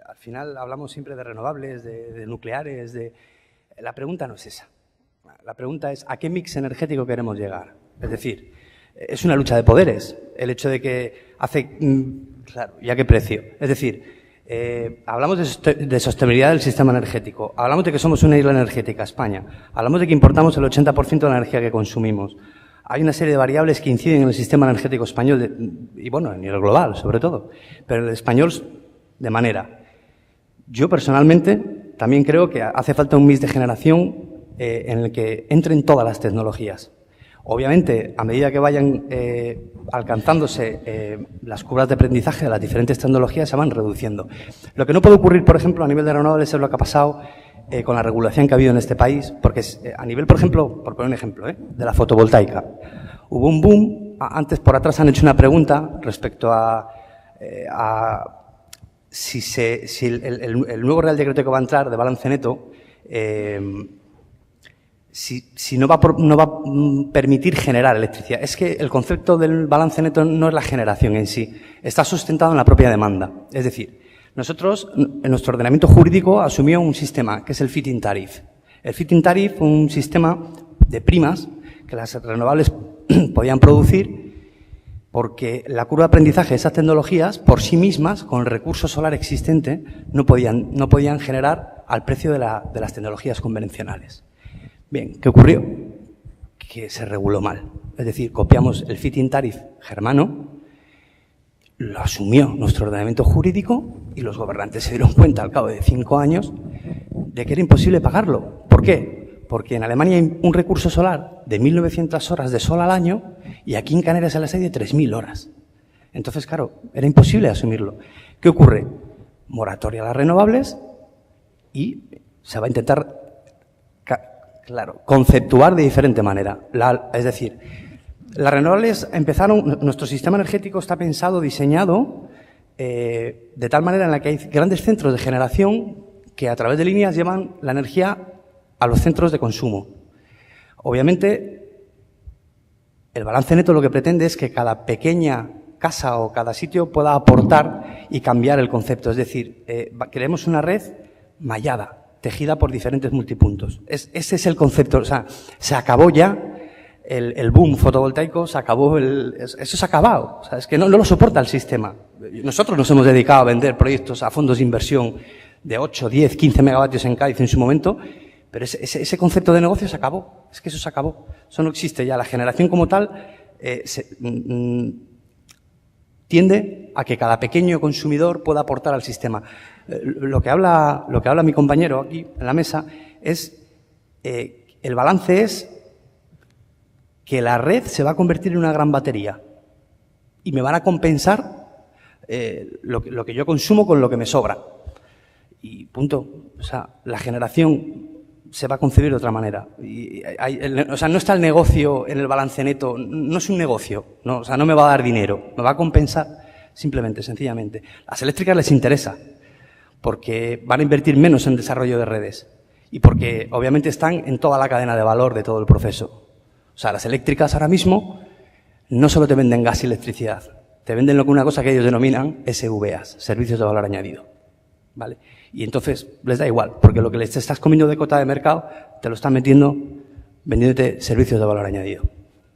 al final hablamos siempre de renovables, de nucleares, La pregunta no es esa. La pregunta es ¿a qué mix energético queremos llegar? Es decir, es una lucha de poderes. El hecho de que claro, ¿y a qué precio? Es decir, hablamos de sostenibilidad del sistema energético. Hablamos de que somos una isla energética, España. Hablamos de que importamos el 80% de la energía que consumimos. Hay una serie de variables que inciden en el sistema energético español y, bueno, a nivel global, sobre todo. Pero el español, de manera. Yo, personalmente, también creo que hace falta un mix de generación en el que entren todas las tecnologías. Obviamente, a medida que vayan alcanzándose las curvas de aprendizaje de las diferentes tecnologías, se van reduciendo. Lo que no puede ocurrir, por ejemplo, a nivel de renovables es lo que ha pasado con la regulación que ha habido en este país, porque a nivel, por ejemplo, por poner un ejemplo, de la fotovoltaica. Hubo un boom, antes por atrás han hecho una pregunta respecto a si el nuevo Real Decreto que va a entrar de balance neto, si no va a permitir generar electricidad. Es que el concepto del balance neto no es la generación en sí, está sustentado en la propia demanda. Es decir, nosotros, en nuestro ordenamiento jurídico, asumió un sistema que es el feed-in tariff. El feed-in tariff fue un sistema de primas que las renovables podían producir porque la curva de aprendizaje de esas tecnologías, por sí mismas, con el recurso solar existente, no podían generar al precio de las tecnologías convencionales. Bien, ¿qué ocurrió? Que se reguló mal. Es decir, copiamos el feed-in tariff germano, lo asumió nuestro ordenamiento jurídico y los gobernantes se dieron cuenta al cabo de 5 años de que era imposible pagarlo. ¿Por qué? Porque en Alemania hay un recurso solar de 1.900 horas de sol al año y aquí en Canarias se las hay de 3.000 horas. Entonces, claro, era imposible asumirlo. ¿Qué ocurre? Moratoria a las renovables y se va a intentar, claro, conceptuar de diferente manera. Es decir, las renovables empezaron, nuestro sistema energético está pensado, diseñado, de tal manera en la que hay grandes centros de generación que a través de líneas llevan la energía a los centros de consumo. Obviamente, el balance neto lo que pretende es que cada pequeña casa o cada sitio pueda aportar y cambiar el concepto. Es decir, queremos una red mallada, tejida por diferentes multipuntos. Ese es el concepto. O sea, se acabó ya el boom fotovoltaico, se acabó eso se ha acabado. O sea, es que no lo soporta el sistema. Nosotros nos hemos dedicado a vender proyectos a fondos de inversión de 8, 10, 15 megavatios en Cádiz en su momento, pero ese concepto de negocio se acabó. Es que eso se acabó. Eso no existe ya. La generación como tal tiende a que cada pequeño consumidor pueda aportar al sistema. Lo que habla mi compañero aquí en la mesa es el balance es que la red se va a convertir en una gran batería y me van a compensar lo que yo consumo con lo que me sobra. Y punto. O sea, la generación se va a concebir de otra manera. O sea, no está el negocio en el balance neto, no es un negocio, no, o sea, no me va a dar dinero, me va a compensar simplemente, sencillamente. A las eléctricas les interesa, porque van a invertir menos en desarrollo de redes y porque obviamente están en toda la cadena de valor de todo el proceso. O sea, las eléctricas ahora mismo no solo te venden gas y electricidad, te venden una cosa que ellos denominan SVAs, servicios de valor añadido. ¿Vale? Y entonces les da igual, porque lo que les estás comiendo de cota de mercado te lo están vendiéndote servicios de valor añadido.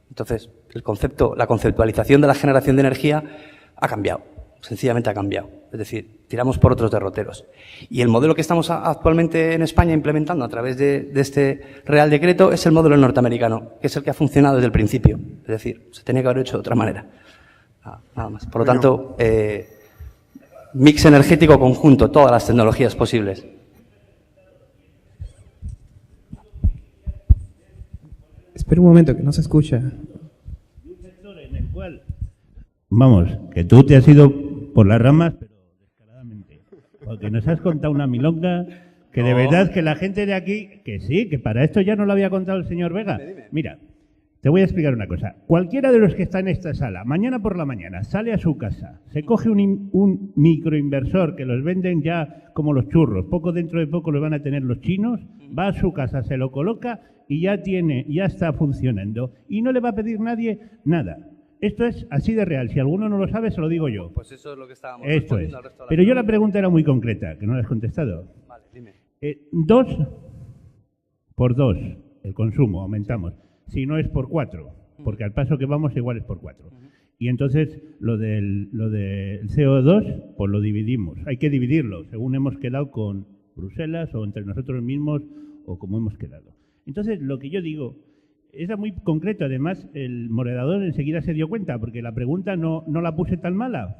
Entonces, la conceptualización de la generación de energía ha cambiado, sencillamente ha cambiado. Es decir, tiramos por otros derroteros. Y el modelo que estamos actualmente en España implementando a través de este Real Decreto es el modelo norteamericano, que es el que ha funcionado desde el principio. Es decir, se tenía que haber hecho de otra manera. Nada más. Por lo tanto, mix energético conjunto, todas las tecnologías posibles. Espera un momento, que no se escucha. Vamos, que tú te has ido por las ramas, pero descaradamente. Porque nos has contado una milonga que de verdad que la gente de aquí, que sí, que para esto ya no lo había contado el señor Vega. Mira, te voy a explicar una cosa. Cualquiera de los que está en esta sala, mañana por la mañana, sale a su casa, se coge un microinversor que los venden ya como los churros, dentro de poco los van a tener los chinos, va a su casa, se lo coloca y ya está funcionando. Y no le va a pedir nadie nada. Esto es así de real. Si alguno no lo sabe, se lo digo yo. Pues eso es lo que estábamos respondiendo al resto de la Pero yo la pregunta era muy concreta, que no la has contestado. Vale, dime. 2 por 2, el consumo, aumentamos. Si no es por 4, porque al paso que vamos igual es por 4. Y entonces lo del CO2, pues lo dividimos. Hay que dividirlo, según hemos quedado con Bruselas o entre nosotros mismos o como hemos quedado. Entonces, lo que yo digo era muy concreto. Además, el moderador enseguida se dio cuenta, porque la pregunta no la puse tan mala.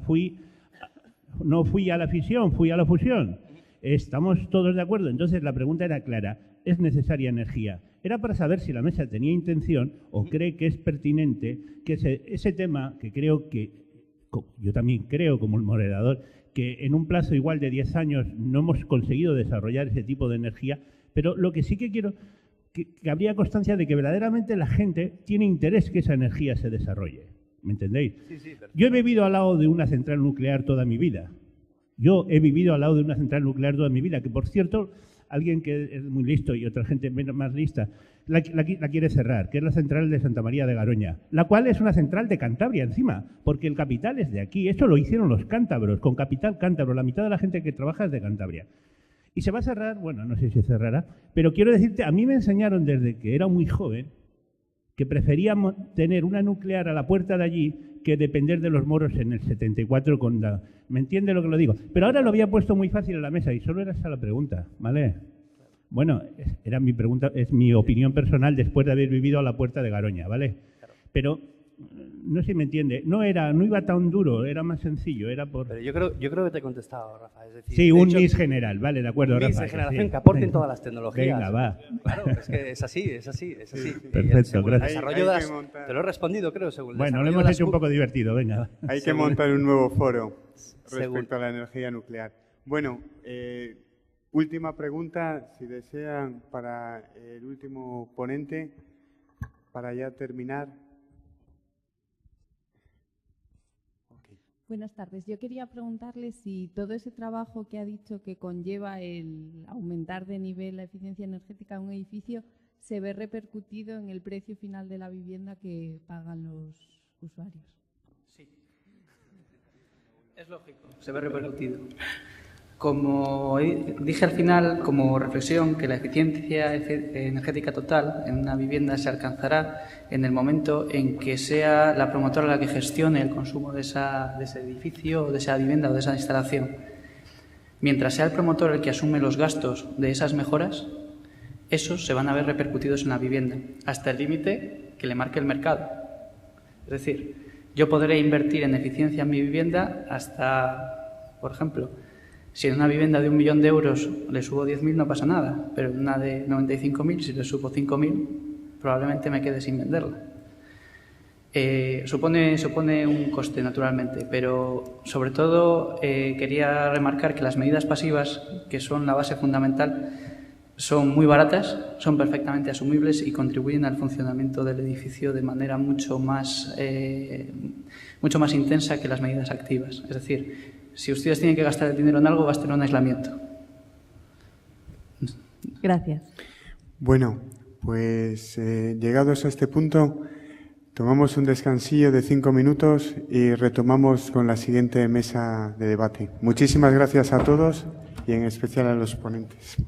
No fui a la fisión, fui a la fusión. Estamos todos de acuerdo. Entonces, la pregunta era clara. ¿Es necesaria energía? Era para saber si la mesa tenía intención o cree que es pertinente que ese tema, que creo que, yo también creo como el moderador, que en un plazo igual de 10 años no hemos conseguido desarrollar ese tipo de energía, pero lo que sí que quiero, que habría constancia de que verdaderamente la gente tiene interés que esa energía se desarrolle. ¿Me entendéis? Sí, yo he vivido al lado de una central nuclear toda mi vida. Que por cierto, alguien que es muy listo y otra gente menos más lista, la quiere cerrar, que es la central de Santa María de Garoña, la cual es una central de Cantabria encima, porque el capital es de aquí. Esto lo hicieron los cántabros, con capital cántabro. La mitad de la gente que trabaja es de Cantabria. Y se va a cerrar, bueno, no sé si se cerrará, pero quiero decirte, a mí me enseñaron desde que era muy joven que preferíamos tener una nuclear a la puerta de allí que depender de los moros en el 74 con la... ¿Me entiende lo que lo digo? Pero ahora lo había puesto muy fácil en la mesa y solo era esa la pregunta, ¿vale? Bueno, era mi pregunta, es mi opinión personal después de haber vivido a la puerta de Garoña, ¿vale? Pero no sé si me entiende, no iba tan duro, era más sencillo, era por... Pero yo creo que te he contestado, Rafa. Es decir, sí, un MIS general, vale, de acuerdo, Rafa. Un MIS de generación que aporten todas las tecnologías. Venga, va. Claro, es que es así. Perfecto, gracias. Te lo he respondido, creo, según bueno, lo hemos hecho un poco divertido, venga. Hay que montar un nuevo foro respecto a la energía nuclear. Bueno, última pregunta, si desean, para el último ponente, para ya terminar. Buenas tardes. Yo quería preguntarle si todo ese trabajo que ha dicho que conlleva el aumentar de nivel la eficiencia energética de un edificio se ve repercutido en el precio final de la vivienda que pagan los usuarios. Sí. Es lógico, se ve repercutido. Como dije al final, como reflexión, que la eficiencia energética total en una vivienda se alcanzará en el momento en que sea la promotora la que gestione el consumo de ese edificio, o de esa vivienda o de esa instalación. Mientras sea el promotor el que asume los gastos de esas mejoras, esos se van a ver repercutidos en la vivienda, hasta el límite que le marque el mercado. Es decir, yo podré invertir en eficiencia en mi vivienda hasta, por ejemplo, si en una vivienda de 1 millón de euros le subo 10.000 no pasa nada, pero en una de 95.000, si le subo 5.000, probablemente me quede sin venderla. Supone un coste, naturalmente, pero sobre todo quería remarcar que las medidas pasivas, que son la base fundamental, son muy baratas, son perfectamente asumibles y contribuyen al funcionamiento del edificio de manera mucho más intensa que las medidas activas. Es decir, si ustedes tienen que gastar el dinero en algo, gasten en aislamiento. Gracias. Bueno, pues llegados a este punto, tomamos un descansillo de 5 minutos y retomamos con la siguiente mesa de debate. Muchísimas gracias a todos y en especial a los ponentes.